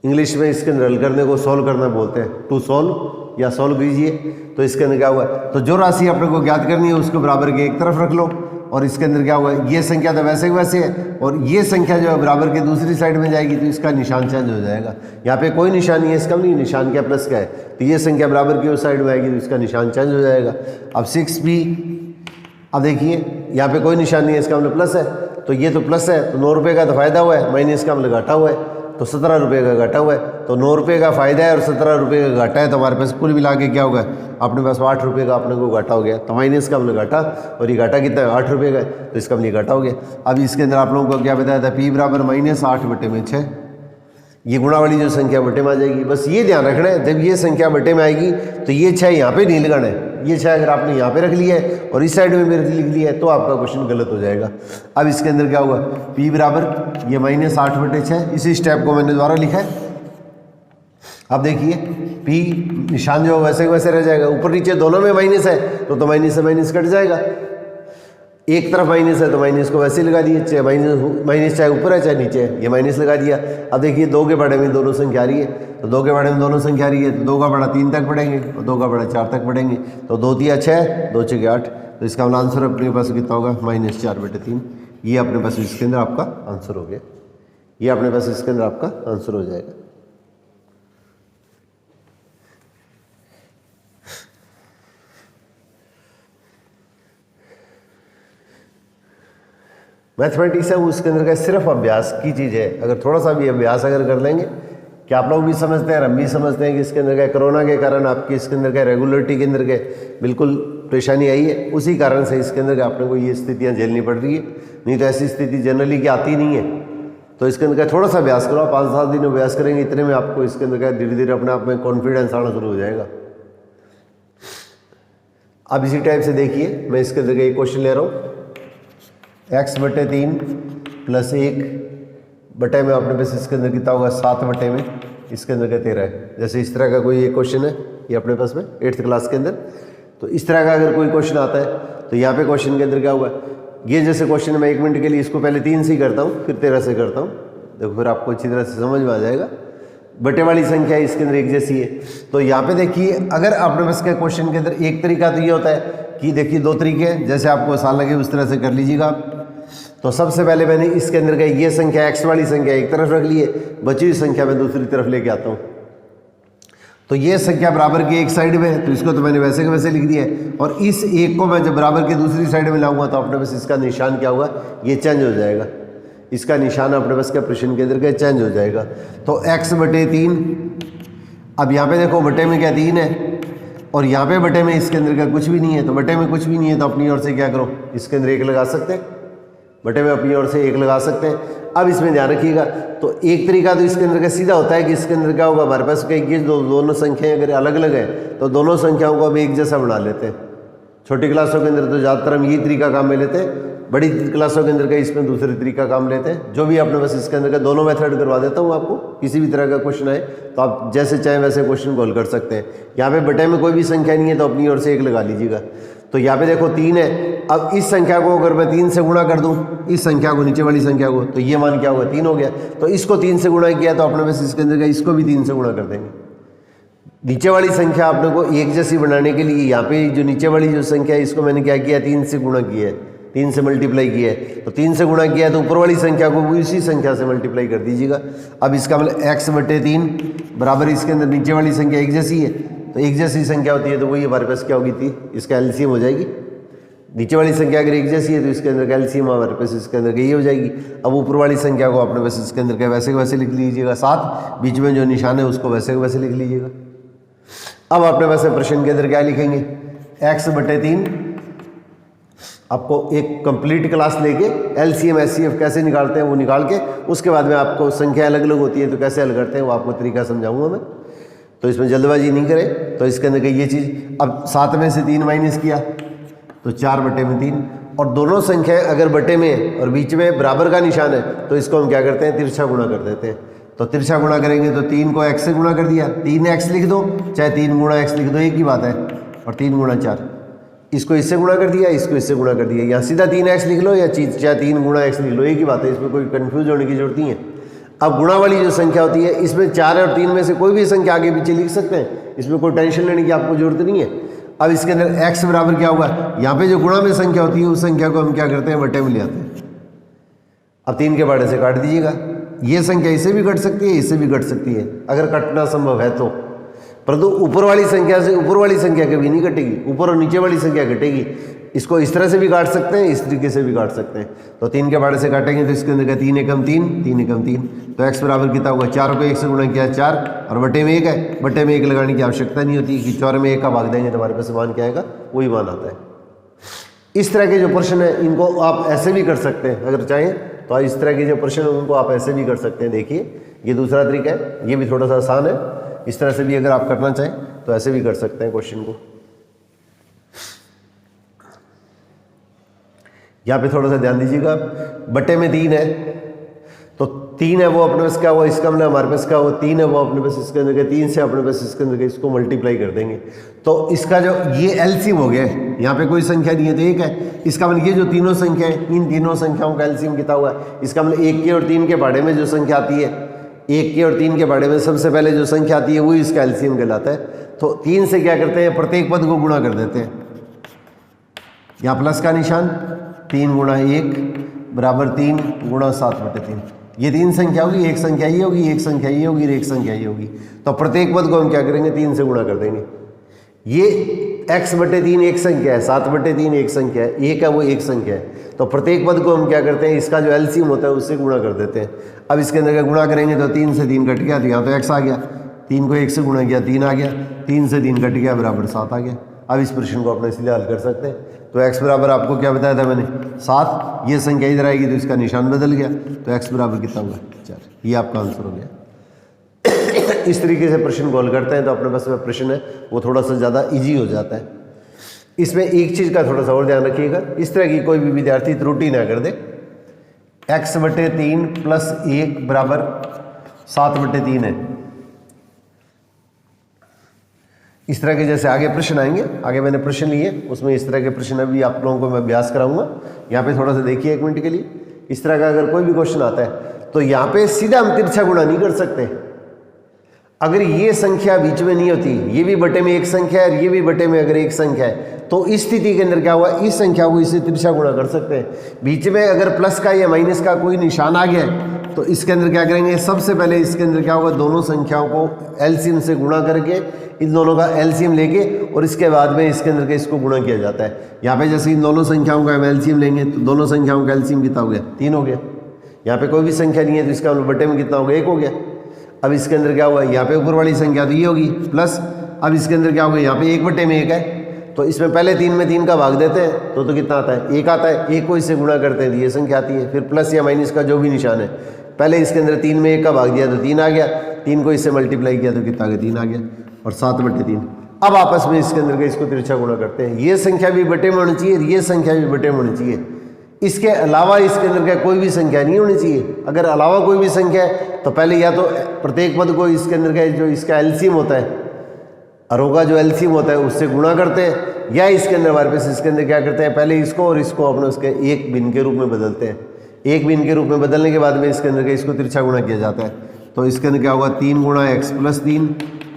A: इंग्लिश में इसके अंदर हल करने को सॉल्व करना बोलते हैं, टू सॉल्व या सॉल्व कीजिए। तो इसके अंदर क्या हुआ? तो जो राशि अपने को ज्ञात करनी है उसको बराबर के एक तरफ रख लो और इसके अंदर क्या हुआ? ये संख्या तो वैसे ही वैसे है और ये संख्या जो है बराबर के दूसरी साइड में जाएगी तो इसका निशान चेंज हो जाएगा। यहाँ पे कोई निशान नहीं है, इसका नहीं निशान क्या प्लस का है, तो ये संख्या बराबर की उस साइड में आएगी तो इसका निशान चेंज हो जाएगा। अब 6p, अब देखिए यहाँ पे कोई निशान नहीं है, इसका मतलब प्लस है, तो ये तो प्लस है तो 9 रुपये का तो फायदा हुआ है, माइनस का मतलब घाटा हुआ है, तो 17 रुपये का घाटा हुआ है। तो 9 रुपये का फायदा है और 17 रुपये का घाटा है, तो हमारे पास कुल मिला के क्या होगा? अपने पास 8 रुपये का अपने को घाटा हो गया। तो माइनस का मतलब घाटा, और ये घाटा कितना है? 8 रुपये का है, तो इसका मतलब घाटा हो गया। अब इसके अंदर आप लोगों को क्या बताया था? p बराबर -8/6। ये गुणा वाली जो संख्या बटे में आ जाएगी। बस ये ध्यान रखना है, जब ये संख्या बटे में आएगी तो ये 6 यहाँ पे नहीं लगाना है। ये 6 अगर आपने यहाँ पे रख लिया है और इस साइड में भी लिख लिया है तो आपका क्वेश्चन गलत हो जाएगा। अब इसके अंदर क्या होगा? p बराबर ये -8/6, इसी स्टेप को मैंने द्वारा लिखा है। अब देखिए p निशान जो वैसे वैसे रह जाएगा, ऊपर नीचे दोनों में माइनस है तो माइनस से माइनस कट जाएगा। एक तरफ माइनस है तो माइनस को वैसे लगा दिए, चाहे माइनस चाहे ऊपर है चाहे नीचे है, ये माइनस लगा दिया। अब देखिए 2 के बड़े में दोनों संख्या आ रही है, तो 2 के बड़े में दोनों संख्या आ रही है, तो 2 का बड़ा 3 तक बढ़ेंगे और 2 का बड़ा 4 तक बढ़ेंगे। तो 2 × 6 2 × 6 8, तो इसका आंसर अपने पास कितना होगा? -4/3। ये अपने पास इसके अंदर आपका आंसर हो गया, ये अपने पास इसके अंदर आपका आंसर हो जाएगा। मैथमेटिक्स है वो उसके अंदर का सिर्फ अभ्यास की चीज़ है। अगर थोड़ा सा भी अभ्यास अगर कर लेंगे, कि आप लोग भी समझते हैं, हम भी समझते हैं कि इसके अंदर का कोरोना के कारण आपकी इसके अंदर का रेगुलरिटी के अंदर के बिल्कुल परेशानी आई है, उसी कारण से इसके अंदर आपने को ये स्थितियाँ झेलनी पड़ रही है। नहीं तो ऐसी स्थिति जनरली की आती नहीं है। तो इसके अंदर का थोड़ा सा अभ्यास करो, 5-7 दिन अभ्यास करेंगे, इतने में आपको इसके अंदर का धीरे धीरे अपने आप में कॉन्फिडेंस आना शुरू हो जाएगा। अब इसी टाइप से देखिए, मैं इसके अंदर का एक क्वेश्चन ले रहा हूँ। x/3 + 1 बटे में अपने पास इसके अंदर कितना होगा? 7 बटे में इसके अंदर का 13 है। जैसे इस तरह का कोई एक क्वेश्चन है ये अपने पास में 8th क्लास के अंदर, तो इस तरह का अगर कोई क्वेश्चन आता है तो यहाँ पे क्वेश्चन के अंदर क्या हुआ? ये जैसे क्वेश्चन मैं 1 मिनट के लिए इसको पहले 3 से ही करता हूँ, फिर 13 से करता हूँ, देखो फिर आपको अच्छी तरह से समझ में आ जाएगा। बटे वाली संख्या इसके अंदर एक जैसी है। तो यहाँ पे देखिए, अगर अपने पास के क्वेश्चन के अंदर एक तरीका तो ये होता है कि देखिए 2 तरीके हैं, जैसे आपको आसान लगे उस तरह से कर लीजिएगा। तो सबसे पहले मैंने इसके अंदर का ये संख्या x वाली संख्या एक तरफ रख ली है, बची हुई संख्या मैं दूसरी तरफ लेके आता हूँ। तो ये संख्या बराबर की एक साइड में है, तो इसको तो मैंने वैसे के वैसे लिख दिया है, और इस एक को मैं जब बराबर की दूसरी साइड में लाऊंगा तो अपने पास इसका निशान क्या होगा? ये चेंज हो जाएगा। इसका निशान अपने पास का प्रश्न के अंदर का चेंज हो जाएगा। तो x/3, अब यहाँ पे देखो बटे में क्या 3 है और यहाँ पे बटे में इसके अंदर का कुछ भी नहीं है, तो बटे में कुछ भी नहीं है तो अपनी ओर से क्या करो? इसके अंदर 1 लगा सकते हैं, बटे में अपनी ओर से 1 लगा सकते हैं। अब इसमें ध्यान रखिएगा, तो एक तरीका तो इसके अंदर का सीधा होता है कि इसके अंदर क्या होगा? हमारे पास ये दोनों संख्याएं अगर अलग अलग हैं तो दोनों संख्याओं को हम एक जैसा बना लेते हैं। छोटी क्लासों के अंदर तो ज़्यादातर हम ये तरीका काम में लेते हैं, बड़ी क्लासों के अंदर का इसमें दूसरे तरीका काम लेते हैं। जो भी अपने पास इसके अंदर का दोनों मेथड करवा देता हूँ आपको, किसी भी तरह का क्वेश्चन आए तो आप जैसे चाहे वैसे क्वेश्चन को हल कर सकते हैं। यहाँ पे बटे में कोई भी संख्या नहीं है तो अपनी ओर से 1 लगा लीजिएगा। तो यहाँ पे देखो 3 है, अब इस संख्या को अगर मैं 3 से गुणा कर दूं, इस संख्या को, नीचे वाली संख्या को, तो ये मान क्या होगा? 3 हो गया। तो इसको 3 से गुणा किया तो अपने पास इसके अंदर का इसको भी 3 से गुणा कर देंगे। नीचे वाली संख्या आपने को एक जैसी बनाने के लिए यहाँ पे जो नीचे वाली जो संख्या है इसको मैंने क्या किया? 3 से गुणा किया है। 3 से मल्टीप्लाई किया है तो 3 से गुणा किया है तो ऊपर वाली संख्या को भी इसी संख्या से मल्टीप्लाई कर दीजिएगा। अब इसका मतलब x/3 बराबर इसके अंदर नीचे वाली संख्या एक जैसी है, तो एक जैसी संख्या होती है तो वही हमारे पास क्या होगी थी, इसका एलसीएम हो जाएगी। नीचे वाली संख्या अगर एक जैसी है तो इसके अंदर का एलसीएम हमारे पास इसके अंदर का ये हो जाएगी। अब ऊपर वाली संख्या को आपने बस इसके अंदर का वैसे के वैसे लिख लीजिएगा, 7 बीच में जो निशान है उसको वैसे के वैसे लिख लीजिएगा। अब आपने वैसे प्रश्न के अंदर क्या लिखेंगे, x/3 आपको एक कंप्लीट क्लास लेके एलसीएम एचसीएफ कैसे निकालते हैं वो निकाल के उसके बाद में आपको संख्या अलग अलग होती है तो कैसे हल करते हैं वो आपको तरीका समझाऊंगा मैं, तो इसमें जल्दबाजी नहीं करें। तो इसके अंदर ये चीज़, अब 7 में से 3 माइनस किया तो 4/3, और दोनों संख्याएं अगर बटे में और बीच में बराबर का निशान है तो इसको हम क्या करते हैं, तिरछा गुणा कर देते हैं। तो तिरछा गुणा करेंगे तो 3 को x से गुणा कर दिया, 3x लिख दो चाहे 3 गुणा x लिख दो, एक ही बात है। और 3 गुणा 4, इसको इससे गुणा कर दिया, इसको इससे गुणा कर दिया, या सीधा 3x लिख लो या चाहे 3 गुणा x लिख लो, एक ही बात है, इसमें कोई कंफ्यूज होने की जरूरत नहीं है। अब गुणा वाली जो संख्या होती है इसमें 4 और 3 में से कोई भी संख्या आगे पीछे लिख सकते हैं, इसमें कोई टेंशन लेने की आपको जरूरत नहीं है। अब इसके अंदर x बराबर क्या होगा, यहाँ पे जो गुणा में संख्या होती है उस संख्या को हम क्या करते हैं, बटे में ले आते हैं। अब 3 के बाड़े से काट दीजिएगा, ये संख्या इससे भी कट सकती है, इससे भी कट सकती है अगर कटना संभव है तो, परंतु ऊपर वाली संख्या से ऊपर वाली संख्या कभी नहीं कटेगी, ऊपर और नीचे वाली संख्या कटेगी। इसको इस तरह से भी काट सकते हैं, इस तरीके से भी काट सकते हैं। तो 3 के बाड़े से काटेंगे तो इसके अंदर का 3 एकम 3, 3 एकम 3, तो x बराबर कितना होगा, 4 को 1 से गुणा किया 4 और बटे में 1 है, बटे में 1 लगाने की आवश्यकता नहीं होती कि 4 में 1 का भाग देंगे तो हमारे पास मान क्या आएगा, वही मान आता है। इस तरह के जो प्रश्न है इनको आप ऐसे भी कर सकते हैं, अगर चाहें तो इस तरह के जो प्रश्न है उनको आप ऐसे भी कर सकते हैं। देखिए ये दूसरा तरीका है, ये भी थोड़ा सा आसान है, इस तरह से भी अगर आप करना चाहें तो ऐसे भी कर सकते हैं क्वेश्चन को। यहाँ पे थोड़ा सा ध्यान दीजिएगा, बटे में 3 है तो 3 है वो अपने पास क्या हुआ, इसका मतलब हमारे पास क्या हुआ 3 है वो अपने पास इसके अंदर के 3 से अपने पास इसके अंदर के इसको मल्टीप्लाई कर देंगे तो इसका जो ये एलसीएम हो गया, यहाँ पे कोई संख्या नहीं है तो 1 है, इसका मतलब ये जो तीनों संख्या है इन तीनों संख्याओं का एलसीएम कितना हुआ है, इसका मतलब 1 के और 3 के बाड़े में जो संख्या आती है, 1 के और 3 के बाड़े में सबसे पहले जो संख्या आती है वही इसका एलसीएम कहलाता है। तो 3 से क्या करते हैं, प्रत्येक पद को गुणा कर देते हैं, यहाँ प्लस का निशान, 3 गुणा 1 बराबर 3 गुणा 7/3, ये 3 संख्या होगी, एक संख्या ये होगी, एक संख्या ये होगी, एक संख्या ये होगी। तो प्रत्येक पद को हम क्या करेंगे, 3 से गुणा कर देंगे। ये x/3 एक संख्या है, 7/3 एक संख्या है, 1 है वो एक संख्या है, तो प्रत्येक पद को हम क्या करते हैं, इसका जो एलसीएम होता है उससे गुणा कर देते हैं। अब इसके अंदर का गुणा करेंगे तो 3 से 3 कट गया तो यहाँ तो x आ गया, 3 को 1 से गुणा किया 3 आ गया, 3 से 3 कट गया बराबर 7 आ गया। अब इस प्रश्न को अपने सीधे हल कर सकते हैं। तो x बराबर आपको क्या बताया था मैंने, 7, ये संख्या इधर आएगी तो इसका निशान बदल गया, तो x बराबर कितना होगा 4, ये आपका आंसर हो गया। इस तरीके से प्रश्न को हल करते हैं तो अपने पास में प्रश्न है वो थोड़ा सा ज़्यादा ईजी हो जाता है। इसमें एक चीज़ का थोड़ा सा और ध्यान रखिएगा, इस तरह की कोई भी विद्यार्थी त्रुटि ना कर दे। x/3 + 1 बराबर 7/3 है, इस तरह के जैसे आगे प्रश्न आएंगे, आगे मैंने प्रश्न लिए उसमें इस तरह के प्रश्न अभी आप लोगों को मैं अभ्यास कराऊंगा। यहाँ पे थोड़ा सा देखिए 1 मिनट के लिए, इस तरह का अगर कोई भी क्वेश्चन आता है तो यहाँ पे सीधा हम तिरछा गुणा नहीं कर सकते। अगर ये संख्या बीच में नहीं होती, ये भी बटे में एक संख्या है और ये भी बटे में अगर एक संख्या है, तो इस स्थिति के अंदर क्या हुआ, इस संख्या को इससे तिरछा गुणा कर सकते हैं। बीच में अगर प्लस का या माइनस का कोई निशान आ गया तो इसके अंदर क्या करेंगे, सबसे पहले इसके अंदर क्या होगा, दोनों संख्याओं को एलसीएम से गुणा करके इन दोनों का एलसीएम लेके और इसके बाद में इसके अंदर के इसको गुणा किया जाता है। यहाँ पे जैसे इन दोनों संख्याओं का हम एलसीएम लेंगे तो दोनों संख्याओं का एलसीएम कितना हो गया, 3 हो गया। यहाँ पे कोई भी संख्या नहीं है तो इसका बटे में कितना होगा, 1 हो गया। अब इसके अंदर क्या हुआ, यहाँ पे ऊपर वाली संख्या तो ये होगी प्लस, अब इसके अंदर क्या होगा, यहाँ पे 1 बटे में 1 है तो इसमें पहले 3 में 3 का भाग देते हैं तो कितना आता है, 1 आता है। 1 को इससे गुणा करते हैं तो ये संख्या आती है। फिर प्लस या माइनस का जो भी निशान है, पहले इसके अंदर 3 में 1 का भाग दिया तो 3 आ गया, 3 को इससे मल्टीप्लाई किया तो कितना आ गया, 3 आ गया और 7/3। अब आपस में इसके अंदर का इसको तिरछा गुणा करते हैं, ये संख्या भी बटे में होनी चाहिए, ये संख्या भी बटे में होनी चाहिए। इसके अलावा इसके अंदर का कोई भी संख्या नहीं होनी चाहिए। अगर अलावा कोई भी संख्या है तो पहले या तो प्रत्येक पद को इसके अंदर का जो इसका एलसीएम होता है, अरो का जो एलसीएम होता है उससे गुणा करते हैं, या इसके अंदर हमारे पास इसके अंदर क्या करते हैं, पहले इसको और इसको अपने उसके एक भिन्न के रूप में बदलते हैं। एक भिन्न के रूप में बदलने के बाद में इसके अंदर का इसको तिरछा गुणा किया जाता है। तो इसके अंदर क्या होगा, 3 गुणा x + 3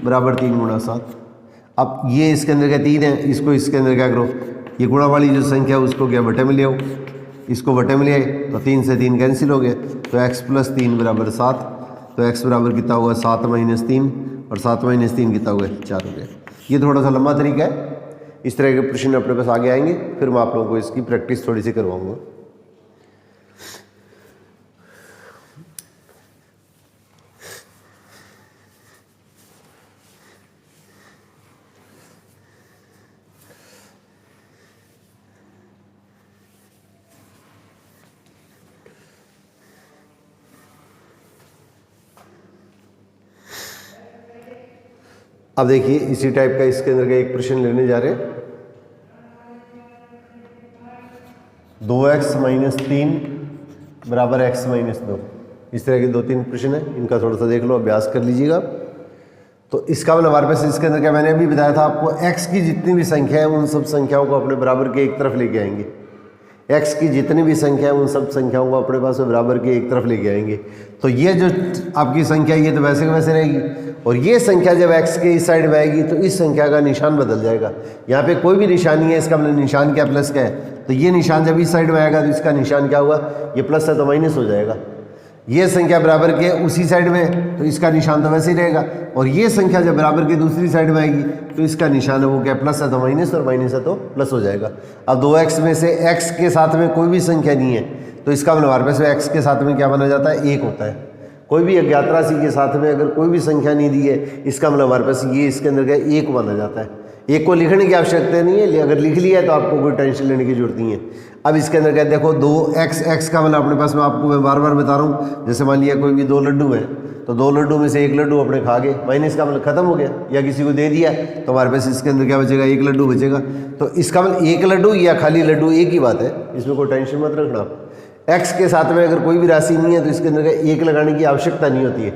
A: बराबर 3 गुणा 7। अब ये इसके अंदर का 3 है, इसको इसके अंदर क्या करो ये गुणा वाली जो संख्या है उसको क्या बटे में ले आओ, इसको बटे में ले आए तो 3 से 3 कैंसिल हो गया, तो x + 3 = 7, तो x बराबर कितना होगा 7 - 3, और 7 - 3 कितना होगा 4 हो गया। ये थोड़ा सा लंबा तरीका है, इस तरह के प्रश्न अपने पास आगे आएंगे, फिर मैं आप लोगों को इसकी प्रैक्टिस थोड़ी सी करवाऊंगा। अब देखिए इसी टाइप का इसके अंदर का एक प्रश्न लेने जा रहे हैं। 2x - 3 = x - 2, इस तरह के 2-3 प्रश्न है, इनका थोड़ा सा देख लो, अभ्यास कर लीजिएगा। तो इसका मतलब हमारे पास इसके अंदर क्या, मैंने अभी बताया था आपको, x की जितनी भी संख्या है उन सब संख्याओं को अपने बराबर के एक तरफ लेके आएंगे। x की जितनी भी संख्या है उन सब संख्याओं को अपने पास बराबर के एक तरफ लेके आएंगे। तो ये जो आपकी संख्या ये तो वैसे के वैसे रहेगी, और ये संख्या जब x के इस साइड में आएगी तो इस संख्या का निशान बदल जाएगा। यहाँ पे कोई भी निशान नहीं है, इसका मतलब निशान क्या प्लस का है, तो ये निशान जब इस साइड में आएगा तो इसका निशान क्या होगा, ये प्लस है तो माइनस हो जाएगा। ये संख्या बराबर के उसी साइड में तो इसका निशान तो वैसे ही रहेगा, और ये संख्या जब बराबर के दूसरी साइड में आएगी तो इसका निशान है वो क्या, प्लस है तो माइनस, और माइनस है तो प्लस हो जाएगा। अब 2x में से x के साथ में कोई भी संख्या नहीं है, तो इसका मतलब हमारे पास x के साथ में क्या माना जाता है, 1 होता है। कोई भी अज्ञात राशि के साथ में अगर कोई भी संख्या नहीं दी है, इसका मतलब हमारे पास ये इसके अंदर क्या 1 माना जाता है। 1 को लिखने की आवश्यकता नहीं है, अगर लिख लिया है तो आपको कोई टेंशन लेने की जरूरत नहीं है। अब इसके अंदर क्या देखो, 2x का मतलब अपने पास में आपको मैं बार बार बता रहा हूँ, जैसे मान लिया कोई भी 2 लड्डू हैं, तो 2 लड्डू में से 1 लड्डू अपने खा गए, माइनस का मतलब खत्म हो गया, या किसी को दे दिया तो हमारे पास इसके अंदर क्या बचेगा, 1 लड्डू बचेगा। तो इसका मतलब 1 लड्डू या खाली लड्डू एक ही बात है, इसमें कोई टेंशन मत रखना आप। x के साथ में अगर कोई भी राशि नहीं है तो इसके अंदर 1 लगाने की आवश्यकता नहीं होती है,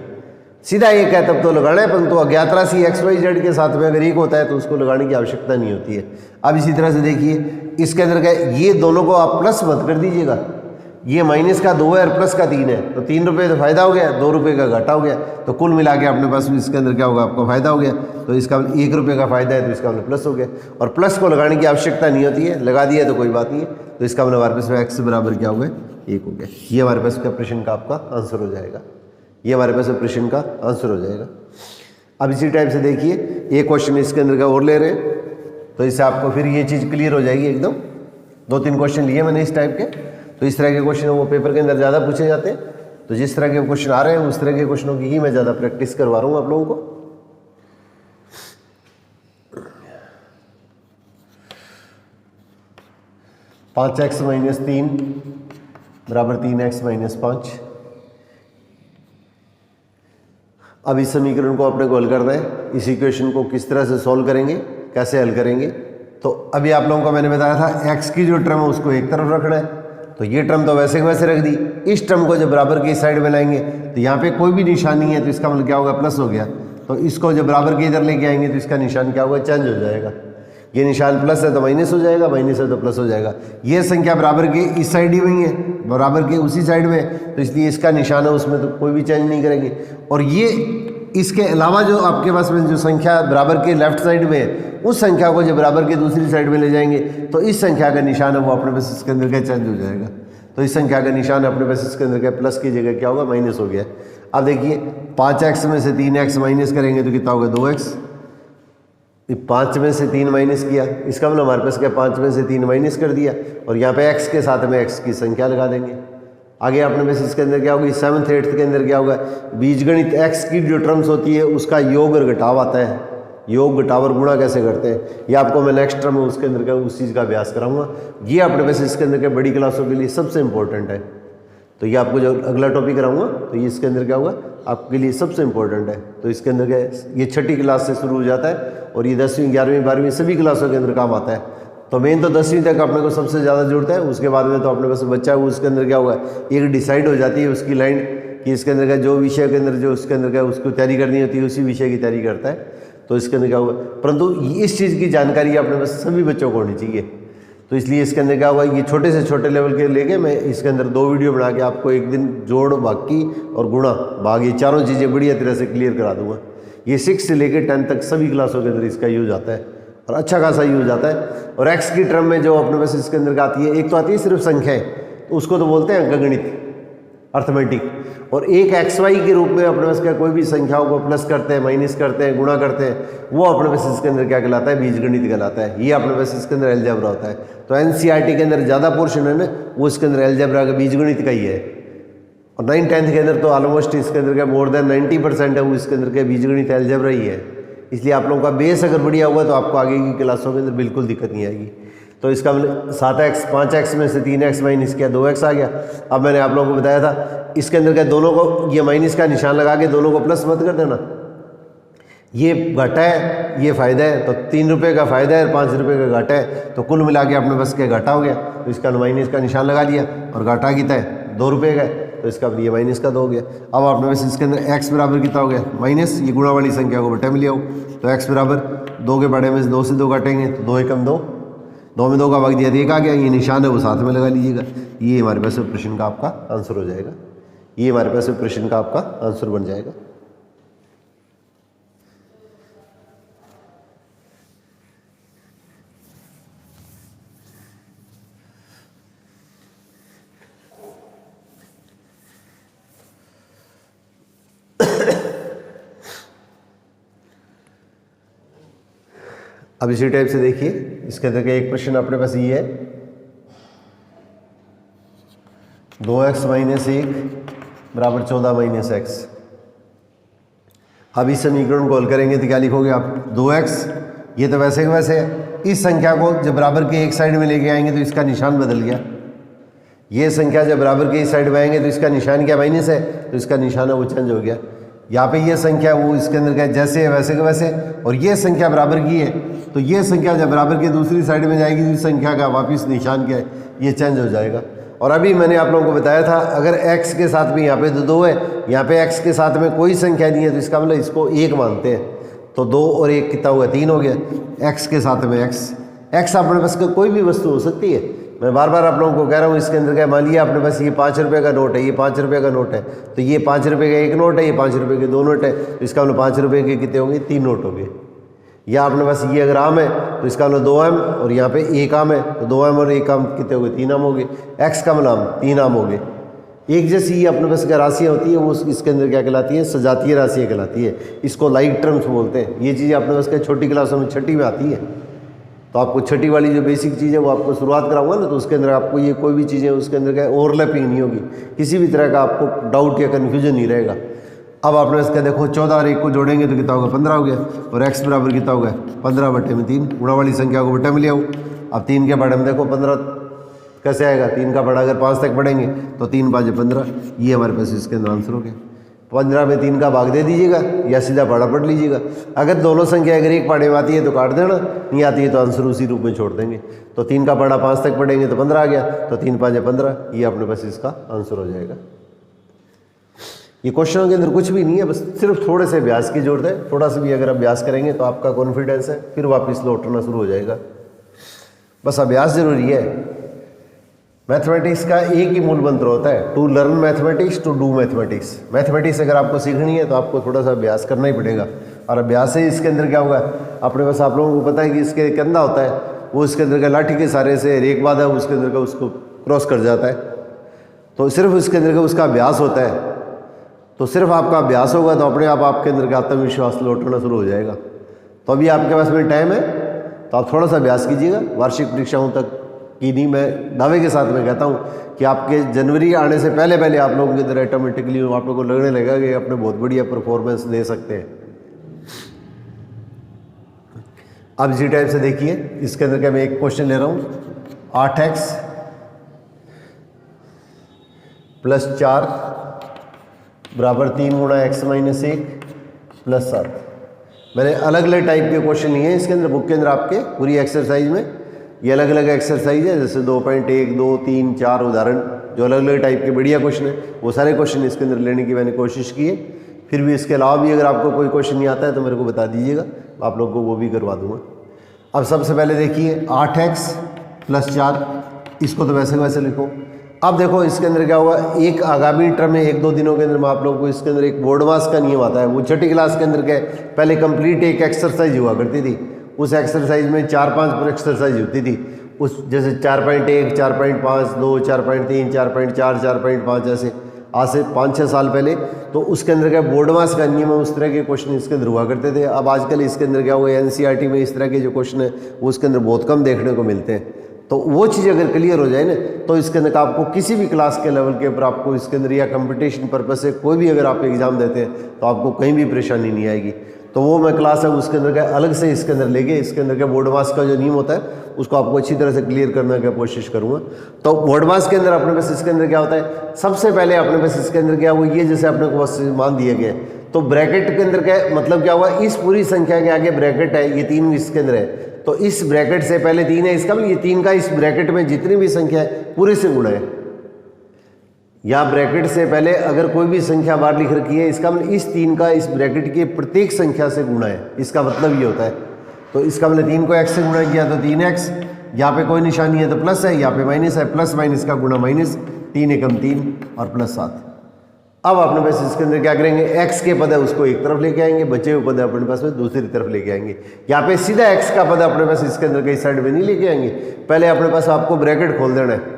A: सीधा 1 है तब तो लगाना है, परंतु अज्ञात राशि XYZ के साथ में अगर 1 होता है तो उसको लगाने की आवश्यकता नहीं होती है। अब इसी तरह से देखिए इसके अंदर क्या, ये दोनों को आप प्लस मत कर दीजिएगा, ये माइनस का 2 है और प्लस का 3 है, तो 3 रुपये तो फायदा हो गया, 2 रुपये का घाटा हो गया, तो कुल मिला के अपने पास इसके अंदर क्या होगा, आपको फायदा हो गया। तो इसका 1 रुपये का फायदा है तो इसका मतलब प्लस हो गया, और प्लस को लगाने की आवश्यकता नहीं होती है, लगा दिया तो कोई बात नहीं है। तो इसका मतलब हमारे पास x बराबर क्या हो गया, 1 हो गया। ये हमारे पास का प्रश्न का आपका आंसर हो जाएगा, ये हमारे पास प्रश्न का आंसर हो जाएगा। अब इसी टाइप से देखिए एक क्वेश्चन इसके अंदर का और ले रहे हैं, तो इससे आपको फिर ये चीज़ क्लियर हो जाएगी एकदम। 2-3 क्वेश्चन लिए मैंने इस टाइप के, तो इस तरह के क्वेश्चन वो पेपर के अंदर ज़्यादा पूछे जाते हैं, तो जिस तरह के क्वेश्चन आ रहे हैं उस तरह के क्वेश्चनों की ही मैं ज़्यादा प्रैक्टिस करवा रहा हूँ आप लोगों को। 5x - 3 = 3x - 5। अब इस समीकरण को अपने को हल करना है, इस इक्वेशन को किस तरह से सॉल्व करेंगे, कैसे हल करेंगे। तो अभी आप लोगों को मैंने बताया था x की जो टर्म है उसको एक तरफ रखना है, तो ये टर्म तो वैसे के वैसे रख दी। इस टर्म को जब बराबर की साइड में लाएंगे तो यहाँ पे कोई भी निशान नहीं है, तो इसका मतलब क्या होगा, प्लस हो गया। तो इसको जब बराबर के इधर लेके आएंगे तो इसका निशान क्या होगा, चेंज हो जाएगा। ये निशान प्लस है तो माइनस हो जाएगा, माइनस है तो प्लस हो जाएगा। ये संख्या बराबर के इस साइड ही में है, बराबर के उसी साइड में, तो इसलिए इसका निशान है उसमें तो कोई भी चेंज नहीं करेंगे। और ये इसके अलावा जो आपके पास में जो संख्या बराबर के लेफ्ट साइड में है, उस संख्या को जब बराबर के दूसरी साइड में ले जाएंगे तो इस संख्या का निशान है वो अपने पास इसके अंदर क्या चेंज हो जाएगा। तो इस संख्या का निशान अपने पास इसके अंदर क्या, प्लस की जगह क्या होगा, माइनस हो गया। अब देखिए 5x में से 3x माइनस करेंगे तो कितना होगा, 2x। 5 में से 3 माइनस किया, इसका मतलब हमारे पास क्या, 5 में से 3 माइनस कर दिया, और यहाँ पे x के साथ में x की संख्या लगा देंगे। आगे अपने पास इसके अंदर क्या होगी, 7th 8th के अंदर क्या होगा, बीजगणित x की जो टर्म्स होती है उसका योग और घटाव आता है। योग घटाव और गुणा कैसे करते हैं ये आपको मैं नेक्स्ट टर्म उसके अंदर का उस चीज़ का अभ्यास कराऊंगा। ये अपने पास इसके अंदर के बड़ी क्लासों के लिए सबसे इंपॉर्टेंट है। तो ये आपको जो अगला टॉपिक कराऊंगा तो ये इसके अंदर क्या होगा, आपके लिए सबसे इंपॉर्टेंट है। तो इसके अंदर क्या, ये 6ठी क्लास से शुरू हो जाता है और ये 10वीं 11वीं 12वीं सभी क्लासों के अंदर काम आता है। तो मेन तो 10वीं तक अपने को सबसे ज़्यादा जरूरत है, उसके बाद में तो अपने पास बच्चा है उसके अंदर क्या होगा, एक डिसाइड हो जाती है उसकी लाइन कि इसके अंदर का जो विषय के अंदर जो उसके अंदर का उसको तैयारी करनी होती है उसी विषय की तैयारी करता है। तो इसके अंदर क्या होगा, परंतु इस चीज़ की जानकारी अपने पास सभी बच्चों को होनी चाहिए। तो इसलिए इसके अंदर क्या होगा, ये छोटे से छोटे लेवल के लेके मैं इसके अंदर 2 वीडियो बना के आपको एक दिन जोड़, बाकी और गुणा भाग, ये चारों चीज़ें बढ़िया तरह से क्लियर करा दूंगा। ये 6 से लेकर 10 तक सभी क्लासों के अंदर इसका यूज आता है और अच्छा खासा यूज आता है। और एक्स की टर्म में जो अपने पास इसके अंदर का आती है, एक तो आती है सिर्फ संख्याएं, तो उसको तो बोलते हैं अंकगणित, अर्थमेटिक। और एक एक्स वाई के रूप में अपने पास क्या कोई भी संख्याओं को प्लस करते हैं, माइनस करते हैं, गुणा करते हैं, वो अपने पास इसके अंदर क्या कहलाता है, बीजगणित कहलाता है। ये अपने पास इसके अंदर अलजेब्रा होता है। तो एनसीईआरटी के अंदर ज़्यादा पोर्शन है ना, वो इसके अंदर अलजेब्रा का बीजगणित का ही है। और 9th-10th के अंदर तो ऑलमोस्ट इसके अंदर क्या मोर देन 90% है वो इसके अंदर क्या बीजगणित अलजेब्रा ही है। इसलिए आप लोगों का बेस अगर बढ़िया हुआ तो आपको आगे की क्लासों के अंदर बिल्कुल दिक्कत नहीं आएगी। तो इसका 7x 5x में से 3x माइनस किया 2x आ गया। अब मैंने आप लोगों को बताया था इसके अंदर क्या दोनों को ये माइनस का निशान लगा के दोनों को प्लस मत कर देना। ये घाटा है, ये फ़ायदा है, तो 3 रुपये का फ़ायदा है, 5 रुपये का घाटा है, तो कुल मिला के अपने बस के घाटा हो गया। तो इसका माइनस का निशान लगा दिया और घाटा कितना है 2 रुपये का है, तो इसका ये माइनस का 2 हो गया। अब आपने बस इसके अंदर x बराबर कितना हो गया माइनस, ये गुणा वाली संख्या को बटे में लिया हो, तो x बराबर 2 के बड़े में से 2 से 2 काटेंगे तो 2 एकम 2, 2 में 2 का भाग दिया 1 आ गया। ये निशान है वो साथ में लगा लीजिएगा। ये हमारे पास प्रश्न का आपका आंसर हो जाएगा। ये हमारे पास प्रश्न का आपका आंसर बन जाएगा। अब इसी टाइप से देखिए इसके अंदर का एक प्रश्न अपने पास ये है 2x माइनस 1 बराबर 14 माइनस एक्स। अब इस समीकरण को हल करेंगे तो क्या लिखोगे आप 2x, ये तो वैसे के वैसे है। इस संख्या को जब बराबर के एक साइड में लेके आएंगे तो इसका निशान बदल गया। ये संख्या जब बराबर के इस साइड में आएंगे तो इसका निशान क्या माइनस है, तो इसका निशान है वो चेंज हो गया। यहाँ पे ये संख्या वो इसके अंदर क्या जैसे है वैसे के वैसे, और ये संख्या बराबर की है तो ये संख्या जब बराबर की दूसरी साइड में जाएगी तो इस संख्या का वापस निशान क्या है ये चेंज हो जाएगा। और अभी मैंने आप लोगों को बताया था अगर x के साथ में यहाँ पे तो 2 है, यहाँ पे x के साथ में कोई संख्या नहीं है तो इसका मतलब इसको 1 मानते हैं, तो 2 और 1 कितना हुआ 3 हो गया। x के साथ में x अपने पास कोई भी वस्तु हो सकती है। मैं बार बार आप लोगों को कह रहा हूँ इसके अंदर क्या मान लिया अपने पास ये 5 रुपये का नोट है, ये 5 रुपये का नोट है, तो ये 5 रुपये का एक नोट है, ये 5 रुपये के 2 नोट है, तो इसका मतलब 5 रुपये के कितने होंगे 3 नोट हो गए। या अपने पास ये अगर आम है तो इसका मतलब 2 आम और यहाँ पे 1 आम है, तो 2 आम और 1 आम कितने हो गए 3 आम हो गए। x का मतलब 3 आम हो गए। एक जैसी ये अपने पास क्या राशियाँ होती है वो इसके अंदर क्या कहलाती है सजातीय राशियाँ कहलाती है। इसको लाइक टर्म्स बोलते हैं। ये चीज़ें अपने पास क्या छोटी क्लासों में 6ठी में आती है, तो आपको 6ठी वाली जो बेसिक चीज़ है वो आपको शुरुआत कराऊंगा ना, तो उसके अंदर आपको ये कोई भी चीज़ें उसके अंदर क्या ओवरलैपिंग नहीं होगी, किसी भी तरह का आपको डाउट या कन्फ्यूजन नहीं रहेगा। अब आपने इसका देखो 14 और 1 को जोड़ेंगे तो कितना होगा 15 हो गया, और x बराबर कितना होगा 15 बटे में 3, गुणा वाली संख्या को बटे में ले आओ। अब 3 के बड़े में देखो 15 कैसे आएगा, 3 का बड़ा अगर 5 तक पढ़ेंगे तो 3 5 15, ये हमारे पास इसके अंदर आंसर हो गया। 15 में 3 का भाग दे दीजिएगा या सीधा पढ़ा पढ़ लीजिएगा। अगर दोनों संख्या अगर एक पाड़े में आती है तो काट देना, नहीं आती है तो आंसर उसी रूप में छोड़ देंगे। तो 3 का पढ़ा 5 तक पढ़ेंगे तो 15 आ गया, तो 3 5 15, ये अपने पास इसका आंसर हो जाएगा। ये क्वेश्चनों के अंदर कुछ भी नहीं है, बस सिर्फ थोड़े से अभ्यास की जरूरत है। थोड़ा सा भी अगर अभ्यास करेंगे तो आपका कॉन्फिडेंस है फिर वापस लौटना शुरू हो जाएगा। बस अभ्यास जरूरी है। मैथमेटिक्स का एक ही मूल मंत्र होता है to learn mathematics to do mathematics. Mathematics अगर आपको सीखनी है तो आपको थोड़ा सा अभ्यास करना ही पड़ेगा, और अभ्यास से इसके अंदर क्या होगा अपने पास आप लोगों को पता है कि इसके कंधा होता है वो इसके अंदर का लाठी के सारे से एक बात है उसके अंदर का उसको क्रॉस कर जाता है, तो सिर्फ उसके अंदर का उसका अभ्यास होता है। तो सिर्फ आपका अभ्यास होगा तो अपने आप आपके अंदर का आत्मविश्वास लौटना शुरू हो जाएगा। तो अभी आपके पास में टाइम है तो आप थोड़ा सा अभ्यास कीजिएगा। वार्षिक परीक्षाओं तक की नहीं, मैं दावे के साथ में कहता हूँ कि आपके जनवरी आने से पहले पहले आप लोगों के अंदर ऑटोमेटिकली आप लोगों को लगने लगेगा कि अपने बहुत बढ़िया परफॉर्मेंस दे सकते हैं। अब इसी टाइप से देखिए इसके अंदर क्या मैं एक क्वेश्चन ले रहा हूँ 8x प्लस 4 बराबर 3 गुणा x माइनस 1 प्लस 7। मैंने अलग अलग टाइप के क्वेश्चन लिए हैं इसके अंदर बुक के अंदर आपके पूरी एक्सरसाइज में। ये अलग अलग एक्सरसाइज है जैसे 2.1 2 3 4 उदाहरण जो अलग अलग टाइप के बढ़िया क्वेश्चन है वो सारे क्वेश्चन इसके अंदर लेने की मैंने कोशिश की है। फिर भी इसके अलावा भी अगर आपको कोई क्वेश्चन नहीं आता है तो मेरे को बता दीजिएगा, आप लोग को वो भी करवा दूंगा। अब सबसे पहले देखिए 8x प्लस 4, इसको तो वैसे वैसे लिखो। अब देखो इसके अंदर क्या हुआ, एक आगामी टर्म में 1-2 दिनों के अंदर मैं आप लोगों को इसके अंदर एक बोर्ड मास का नियम आता है, वो 6ठी क्लास के अंदर के पहले कंप्लीट एक एक्सरसाइज हुआ करती थी, उस एक्सरसाइज में 4-5 पर एक्सरसाइज होती थी, उस जैसे 4.1, 4.5, 2, 4.3, 4.4, 4.5 ऐसे, आज से 5-6 साल पहले तो उसके अंदर क्या बोर्ड मास का नियम है, उस तरह के क्वेश्चन इसके अंदर हुआ करते थे। अब आजकल इसके अंदर क्या हुआ, एनसीईआरटी में इस तरह के जो क्वेश्चन है वो उसके अंदर बहुत कम देखने को मिलते हैं। तो वो चीज़ अगर क्लियर हो जाए ना तो इसके अंदर आपको किसी भी क्लास के लेवल के ऊपर आपको इसके अंदर या कंपटीशन पर्पस से कोई भी अगर आप एग्ज़ाम देते हैं तो आपको कहीं भी परेशानी नहीं आएगी। तो वो मैं क्लास है उसके अंदर क्या अलग से इसके अंदर लेके इसके अंदर क्या बोर्ड मास का जो नियम होता है उसको आपको अच्छी तरह से क्लियर करने की कोशिश करूँगा। तो बोर्ड मास के अंदर अपने पास इसके अंदर क्या होता है, सबसे पहले अपने पास इसके अंदर क्या हुआ, ये जैसे अपने को बस मान दिए गए तो ब्रैकेट के अंदर क्या मतलब क्या हुआ, इस पूरी संख्या के आगे ब्रैकेट है, ये 3 इसके अंदर है तो इस ब्रैकेट से पहले 3 है, इसका मतलब ये 3 का इस ब्रैकेट में जितनी भी संख्या है पूरे से गुणा है। या ब्रैकेट से पहले अगर कोई भी संख्या बाहर लिख रखी है इसका मतलब इस 3 का इस ब्रैकेट की प्रत्येक संख्या से गुणा है, इसका मतलब ये होता है। तो इसका मतलब 3 को x से गुणा किया तो 3x, यहाँ पे कोई निशानी है तो प्लस है, यहाँ पे माइनस है, प्लस माइनस का गुणा माइनस, 3 एकम 3 और प्लस 7। अब अपने पास इसके अंदर क्या करेंगे, x के पद है उसको एक तरफ लेके आएंगे, बचे हुए पद अपने पास में दूसरी तरफ लेके आएंगे। यहाँ पे सीधा x का पद अपने पास इसके अंदर कई साइड में नहीं लेके आएंगे, पहले अपने पास आपको ब्रैकेट खोल देना है।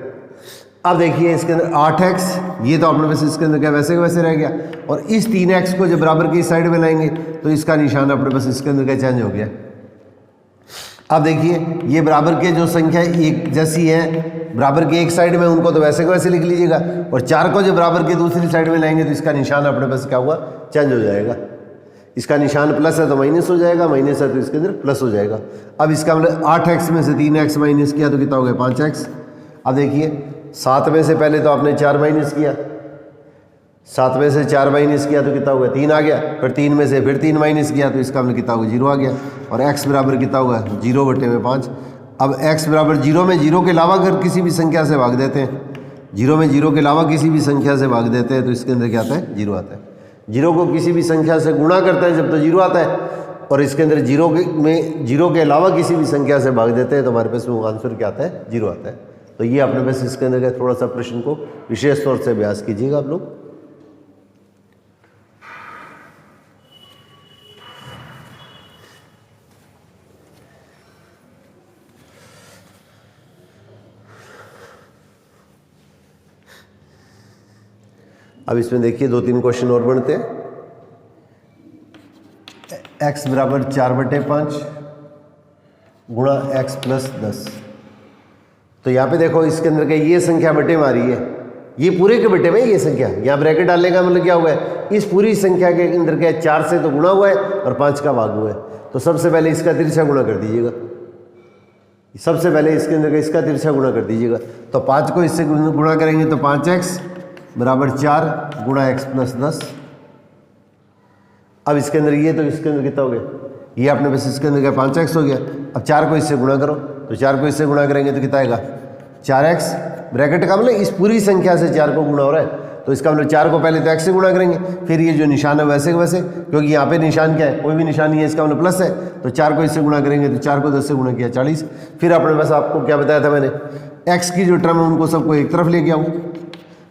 A: अब देखिए इसके अंदर 8x, ये तो अपने पास इसके अंदर क्या वैसे का वैसे रह गया, और इस 3x को जब बराबर की साइड में लाएंगे तो इसका निशान अपने पास इसके अंदर क्या चेंज हो गया। अब देखिए ये बराबर के जो संख्या एक जैसी है बराबर के एक साइड में उनको तो वैसे को वैसे लिख लीजिएगा, और 4 को जब बराबर के दूसरी साइड में लाएंगे तो इसका निशान अपने पास क्या हुआ, चेंज हो जाएगा। इसका निशान प्लस है तो माइनस हो जाएगा, माइनस है तो इसके अंदर प्लस हो जाएगा। अब इसका मतलब 8x में से 3x माइनस किया तो कितना हो गया 5x। अब देखिए 7 में से पहले तो आपने 4 माइनस किया, 7 में से 4 माइनस किया तो कितना होगा 3 आ गया, फिर 3 में से फिर 3 माइनस किया तो इसका मतलब कितना होगा 0 आ गया, और x बराबर कितना होगा 0/5। अब x बराबर 0 में 0 के अलावा अगर किसी भी संख्या से भाग देते हैं, 0 में 0 के अलावा किसी भी संख्या से भाग देते हैं तो इसके अंदर क्या आता है 0 आता है। 0 को किसी भी संख्या से गुणा करते हैं जब तो 0 आता है, और इसके अंदर 0 के अलावा किसी भी संख्या से भाग देते हैं तो हमारे पास वो आंसर क्या आता है 0 आता है। तो ये अपने पास इसके अंदर का थोड़ा सा प्रश्न को विशेष तौर से अभ्यास कीजिएगा आप लोग। अब इसमें देखिए 2-3 क्वेश्चन और बनते हैं। x बराबर 4/5 गुणा x प्लस 10। तो यहाँ पे देखो इसके अंदर क्या ये संख्या बटे में आ रही है, ये पूरे के बटे में ये संख्या, यहाँ ब्रैकेट डालने का मतलब क्या हुआ है, इस पूरी संख्या के अंदर क्या 4 से तो गुणा हुआ है और 5 का भाग हुआ है। तो सबसे पहले इसका तिरछा गुणा कर दीजिएगा, सबसे पहले इसके अंदर का इसका तिरछा गुणा कर दीजिएगा। तो 5 को इससे गुणा करेंगे तो 5x बराबर 4 गुणा x प्लस 10। अब इसके अंदर ये तो इसके अंदर कितना हो गया, ये अपने पास इसके अंदर क्या 5x हो गया। अब 4 को इससे गुणा करो, तो 4 को इससे गुणा करेंगे तो कितना आएगा 4x, ब्रैकेट का मतलब इस पूरी संख्या से 4 को गुणा हो रहा है तो इसका मतलब 4 को पहले तो x से गुणा करेंगे, फिर ये जो निशान है वैसे के वैसे, क्योंकि यहाँ पे निशान क्या है कोई भी निशान नहीं है, इसका मतलब प्लस है, तो 4 को इससे गुणा करेंगे तो 4 को 10 से गुणा किया 40। फिर अपने पास आपको क्या बताया था मैंने, x की जो टर्म है उनको सबको एक तरफ लेके आऊँ,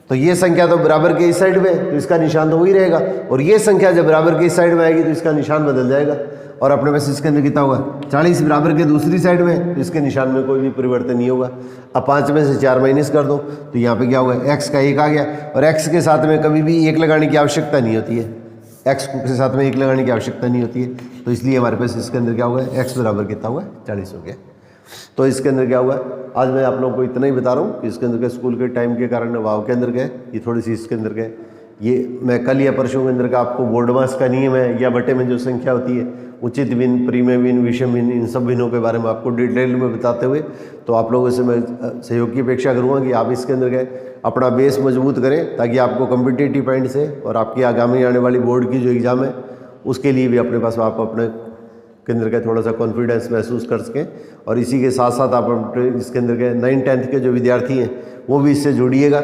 A: तो ये संख्या तो बराबर के इस साइड में तो इसका निशान तो वही रहेगा, और ये संख्या जब बराबर के इस साइड में आएगी तो इसका निशान बदल जाएगा, और अपने पास इसके अंदर कितना होगा 40 बराबर के दूसरी साइड में तो इसके निशान में कोई भी परिवर्तन नहीं होगा। अब 5 में से 4 माइनस कर दो तो यहाँ पे क्या होगा x का 1 आ गया, और x के साथ में कभी भी 1 लगाने की आवश्यकता नहीं होती है, x के साथ में 1 लगाने की आवश्यकता नहीं होती है, तो इसलिए हमारे पास इसके अंदर क्या होगा x बराबर कितना हुआ 40 हो गया। तो इसके अंदर क्या हुआ, आज मैं आप लोगों को इतना ही बता रहा हूँ कि इसके अंदर के स्कूल के टाइम के कारण वाव के अंदर गए, ये थोड़ी सी इसके अंदर गए, ये मैं कल या परसों के अंदर का आपको बोर्ड मास का नियम है या बटे में जो संख्या होती है उचित भिन्न, परिमेय भिन्न, विषम भिन्न, इन सब भिन्नों के बारे में आपको डिटेल में बताते हुए तो आप लोगों से मैं सहयोग की अपेक्षा करूँगा कि आप इसके अंदर गए अपना बेस मजबूत करें, ताकि आपको कम्पिटिटिव पॉइंट से और आपकी आगामी आने वाली बोर्ड की जो एग्ज़ाम है उसके लिए भी अपने पास आप अपने के अंदर का थोड़ा सा कॉन्फिडेंस महसूस कर सकें। और इसी के साथ साथ आप इसके अंदर के 9th-10th के जो विद्यार्थी हैं वो भी इससे जुड़िएगा,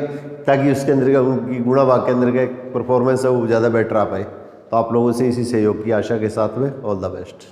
A: ताकि उसके अंदर का उनकी गुणा भाग के अंदर का परफॉर्मेंस है वो ज़्यादा बेटर आ पाए। तो आप लोगों से इसी सहयोग की आशा के साथ में ऑल द बेस्ट।